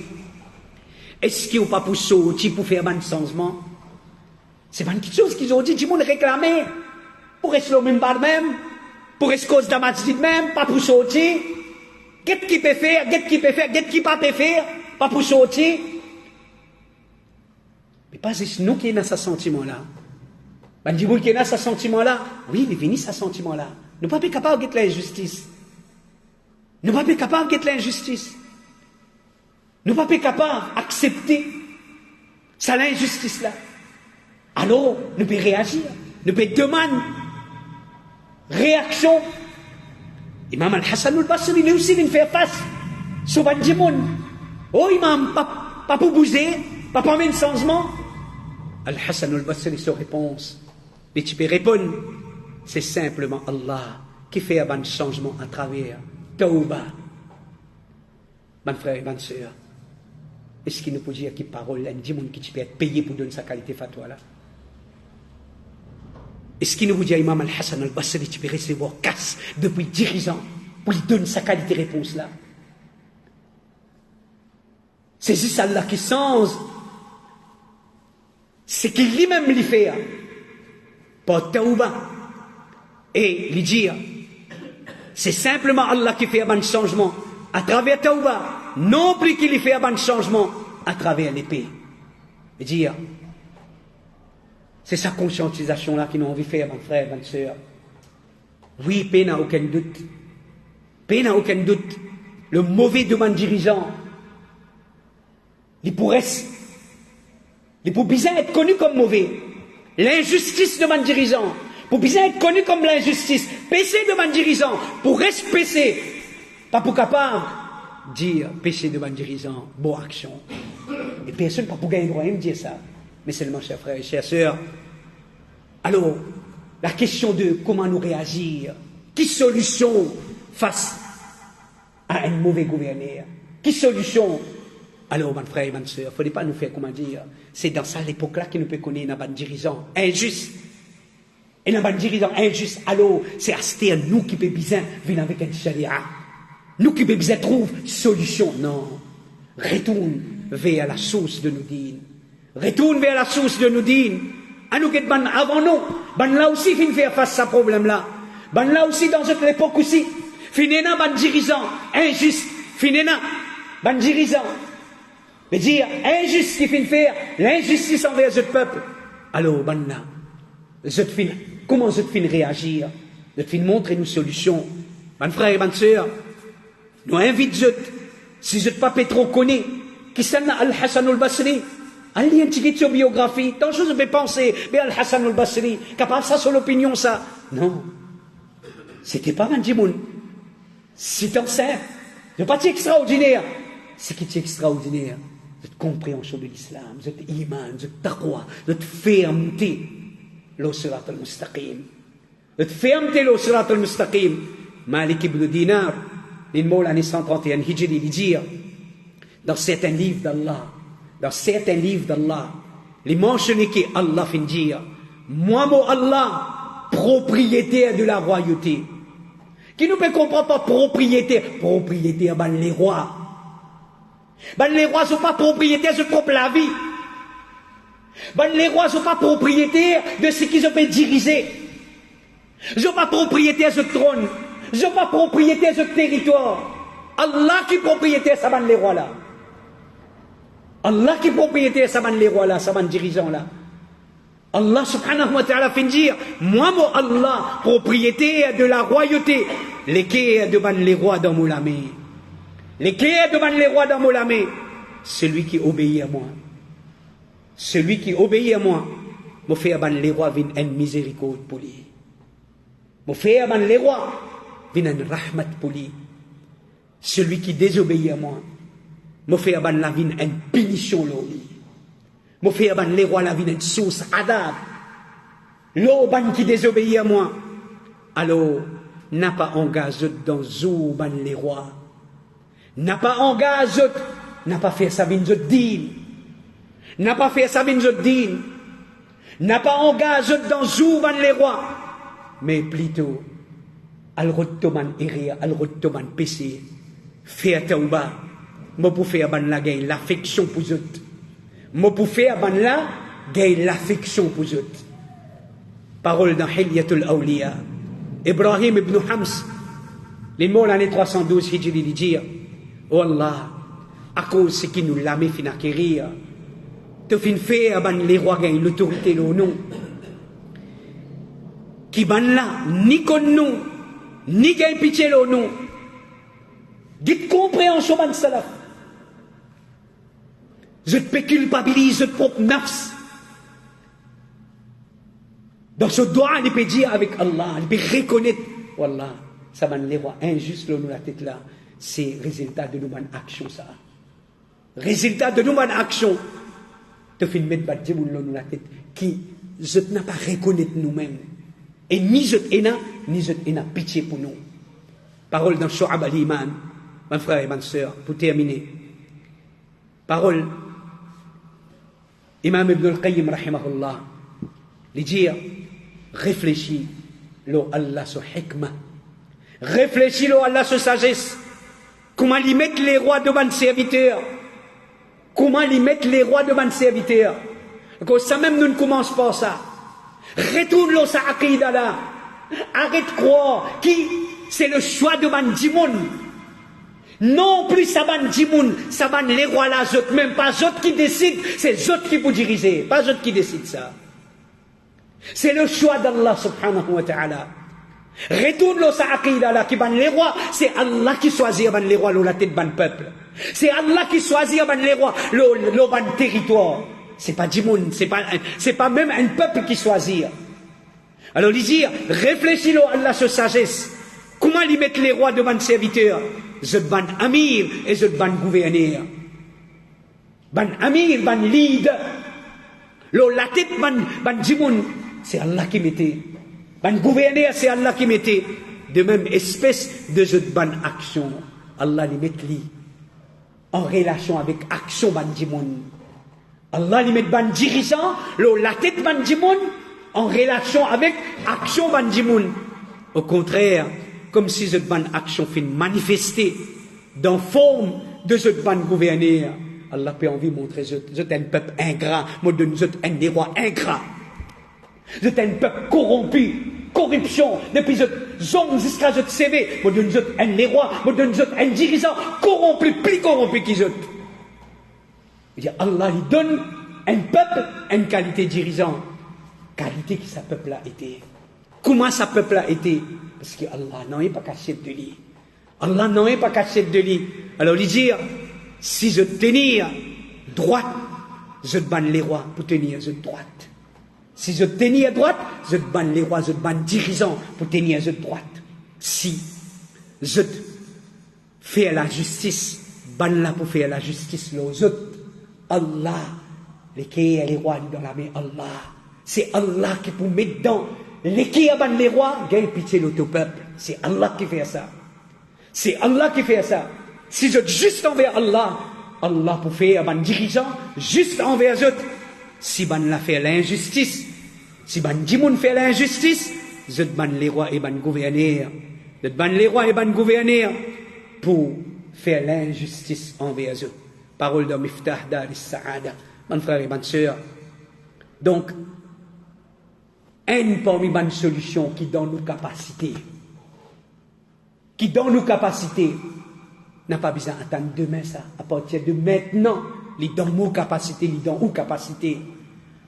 est-ce qu'il n'y a pas pour sortir pour faire un changement? C'est pas une chose qu'ils ont dit, tout le monde réclamé. Pour rester au même bar même, pour rester cause de masjid même, pas pour sortir. Qu'est-ce qu'il peut faire, qu'est-ce qu'il peut faire, qu'est-ce qu'il peut faire, pas pour sortir. Mais pas juste nous qui avons ce sentiment-là. Ben, dit vous qui avez ce sentiment-là, oui, mais venez ce sentiment-là. Nous ne sommes pas capables de l'injustice. Nous ne sommes pas capables de l'injustice. Nous ne sommes pas capables d'accepter ça l'injustice-là. Alors, nous pouvons réagir, nous pouvons demander réaction. Imam Al-Hassan al-Basri, lui aussi, vient faire face. Souvent, du monde. Oh, Imam, pas pour bouger, pas pour amener un changement. Al-Hassan al-Basri, sa réponse. Mais tu peux répondre, c'est simplement Allah qui fait un changement à travers Tauba. Mon frère et ma soeur, est-ce qu'il nous peut dire qu'il parole, un monde qui peut être payé pour donner sa qualité fatwa là? Est-ce qu'il nous dit à Imam Al-Hassan al-Basri, tu peux recevoir casse depuis 10 ans pour lui donner sa qualité réponse là? C'est juste Allah qui change. C'est qu'il lui-même lui fait. Par Tauba. Et lui dire, c'est simplement Allah qui fait un changement à travers Tauba. Non plus qu'il lui fait un changement à travers l'épée. Et dire, c'est sa conscientisation-là qui nous envie de faire, mon frère, ma soeur. Oui, paix n'a aucun doute. Paix n'a aucun doute. Le mauvais de mon dirigeant, il pourrait bien être connu comme mauvais. L'injustice de mon dirigeant, pour bien être connu comme l'injustice. Péché de mon dirigeant, pour rester péché. Pas pour capable dire péché de mon dirigeant, bonne action. Et personne pas pour gagner le droit de dire ça. Mais seulement, chers frères et chères sœurs. Alors, la question de comment nous réagir, quelle solution face à un mauvais gouverneur? Quelle solution? Alors, mon frère et ma sœur, il ne faudrait pas nous faire comment dire. C'est dans ça l'époque-là que nous pouvons connaître un dirigeant injuste. Et un dirigeant injuste, alors, c'est à nous qui pouvons bien venir avec un charia. Nous qui pouvons bien trouver une solution. Non. Retourne vers la source de nous dire. Retourne vers la source de nous dire. À nous qui sommes avant nous. Ben là aussi, il faut faire face à ce problème-là. Ben là aussi, dans cette époque aussi. Finena, ben dirigeant injuste. Finena, ben dirigeant. Mais dire injuste qui fait faire l'injustice envers ce peuple. Alors, ben là, comment je fin réagir? Je fin montrer une solution. Ben frère et ben sœur, nous invitons, si je ne pas trop connais, qui s'en Al-Hassan al-Basri, allez un petit sur biographie, tant de choses je peux penser, mais Al-Hassan al-Basri, capable ça sur l'opinion ça. Non. C'était pas un djimoun. C'est un simple. C'est pas extraordinaire. C'est qui est extraordinaire. Cette compréhension de l'islam, cette iman, cette taqwa, cette fermeté. Lo sirat al-mustaqim. Cette fermeté, lo sirat al-mustaqim. Malik ibn Dinar, l'île l'année 131 Hijri, il dit, dans certains livres d'Allah, les mentionnés qui Allah fait dire, moi, mon Allah, propriétaire de la royauté. Qui ne peut comprendre pas propriétaire, ben les rois. Ben les rois ne sont pas propriétaires de propre la vie. Ben les rois ne sont pas propriétaires de ce qu'ils ont diriger. Ils ne sont pas propriétaires de ce trône. Ils ne sont pas propriétaires de ce territoire. Allah qui est propriétaire, ça ben les rois là. Allah qui est propriétaire, ça ben les rois là, ça ben dirigeants là. Allah subhanahu wa ta'ala fait dire, moi mon Allah, propriétaire de la royauté, lesquels devant les rois dans mon lamé. Lesquels devant les rois dans mon lamé. celui qui obéit à moi. Celui qui obéit à moi, me fait aban les rois vin en miséricorde pour lui. Me fait aban les rois vin en rahmat pour lui. Celui qui désobéit à moi, me fait aban la vin en punition pour lui. Me fait aban les rois la vin en source adab. L'eau ban qui désobéit à moi, alors n'a pas engagé dans Zouban les rois, n'a pas engagé, n'a pas fait sa vin din, n'a pas fait sa vin din, n'a pas engagé dans Zouban les rois, mais plutôt al-Rottoman iria, al-Rottoman péché, fait tauba, me pour faire ban la gain l'affection pour eux, me pour faire ban la gain l'affection pour eux. Parole dans Hilyatul Awliya. Ibrahim ibn Hams, les mots l'année 312, Hijri dit dire, oh Allah, à cause de ce qui nous l'a mis fin acquérir, te fin fait à ban les rois gagnent l'autorité le nom, qui ban là, ni con nous, ni gagne pitié le nom, dites compréhension ban salaf. Je te culpabilise de propre nafs. Dans ce doigt, il peut dire avec Allah, il peut reconnaître, Wallah, ça va les rois injuste, là, nous la tête là, c'est résultat de nos bonnes actions, ça. Résultat de nos bonnes actions. Te fin mettre bat djiboul là, nous la tête, qui, je n'a pas reconnaître nous-mêmes. Et ni je n'ai pitié pour nous. Parole dans Shu'ab al-Iman, mon frère et ma soeur, pour terminer. Parole, Imam Ibn al-Qayyim, rahimahullah, lui dire, réfléchis, l'eau Allah sur hikmah. Réfléchis, l'eau Allah sur sagesse. Comment lui mettre les rois devant serviteurs? Comment lui mettre les rois devant serviteurs? Parce que ça même nous ne commence pas ça. Retourne l'eau sa aqida là. Arrête de croire qui c'est le choix de man Djimoun. Non plus ça ban Djimoun, ça ban les rois là, même pas eux qui décident, c'est eux qui vous dirigez, pas eux qui décident ça. C'est le choix d'Allah subhanahu wa ta'ala. Retourne le sa aqida là qui ban les rois, c'est Allah qui choisit ban les rois la tête ban peuple. C'est Allah qui choisit ban les rois le ban territoire. C'est pas Djimoun, c'est pas même un peuple qui choisit. Alors lui dire, réfléchis-le Allah sur sagesse. Comment lui mettre les rois devant serviteurs? Je ban amir et je ban gouverneur. Ban amir, ban leader. La tête ban Djimoun, c'est Allah qui mettait. Ban gouverneur, c'est Allah qui mettait. De même espèce de jeu de ban action. Allah lui met li en relation avec action ban Djimoun. Allah lui met ban dirigeant, la tête ban Djimoun en relation avec action ban Djimoun. Au contraire, comme si cette ban action fait manifester dans forme de cette ban gouverneur. Allah peut envie de montrer je un peuple ingrat, moi donne je un des rois ingrat. Je un peuple corrompu, corruption, depuis je zone jusqu'à je CV, moi donne je un des rois, moi donne je un dirigeant corrompu, plus corrompu qu'ils je. Allah lui donne un peuple, une qualité dirigeant, qualité que sa peuple a été. Comment sa peuple a été? Parce que Allah n'en est pas caché de lui. Allah n'en est pas caché de lui. Alors lui dire, si je tenir droite, je te banne les rois pour tenir je droite. Si je tenir droite, je te banne les rois, je te banne dirigeants pour tenir je droite. Si je fais la justice, banne là pour faire la justice aux autres. Allah, les rois dans la main, Allah. C'est Allah qui peut mettre dans les qui abandonnent les rois, gagne pitié l'autre peuple. C'est Allah qui fait ça. C'est Allah qui fait ça. Si je juste envers Allah, Allah pour faire un dirigeant, juste envers eux. Si ban la fait l'injustice, si ban Djimoun fait l'injustice, je ban les rois et ban gouverneurs. Je ban les rois et ban gouverneurs pour faire l'injustice envers eux. Parole de Miftah Dar al-Sa'ada, mon frère et ma soeur. Donc, une parmi les solutions qui donne nos capacités, n'a pas besoin d'attendre demain ça. À partir de maintenant, les dans nos capacités, les dans nos capacités,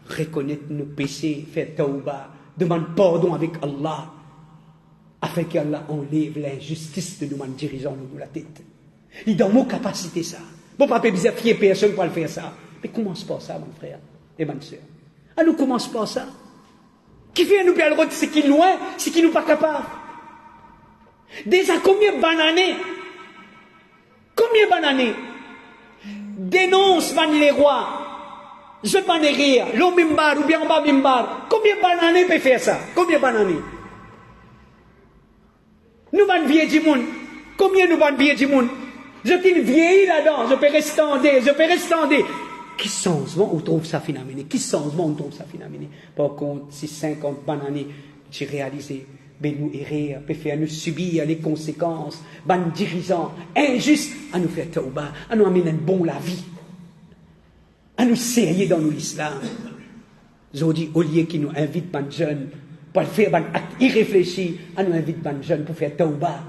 reconnaître nos péchés, faire tauba, demande pardon avec Allah, afin qu'Allah enlève l'injustice de nous dirigeants de la tête. Les dans nos capacités ça. Bon, pas besoin de fier personne pour le faire ça. Mais commence pas ça, mon frère et ma soeur. Ah, nous commence pas ça. Qui fait nous perdre ce qui est loin, ce qui nous pas capable. Déjà, combien de bananes? Combien de bananes? Dénonce van les rois. Je m'en ai rire. L'homme bimbar ou bien en bas bimbar. Combien de bananes peut faire ça? Combien de bananes? Nous van vieillir du monde. Combien nous van vieillir du monde? Je t'ai vieilli là-dedans. Je peux rester. Qui changement on trouve ça finalement? Qui changement on trouve ça finalement? Par contre, si 50 bananes, j'ai réalisé. Ben nous errer, peut faire nous subir les conséquences, ban dirigeants injustes, à nous faire tauba, à nous amener une bonne la vie, à nous sérieux dans nous l'islam. Je dis, au lieu qui nous invite ban jeunes, pour faire ban acte irréfléchi, à nous invite ban jeunes pour faire tauba.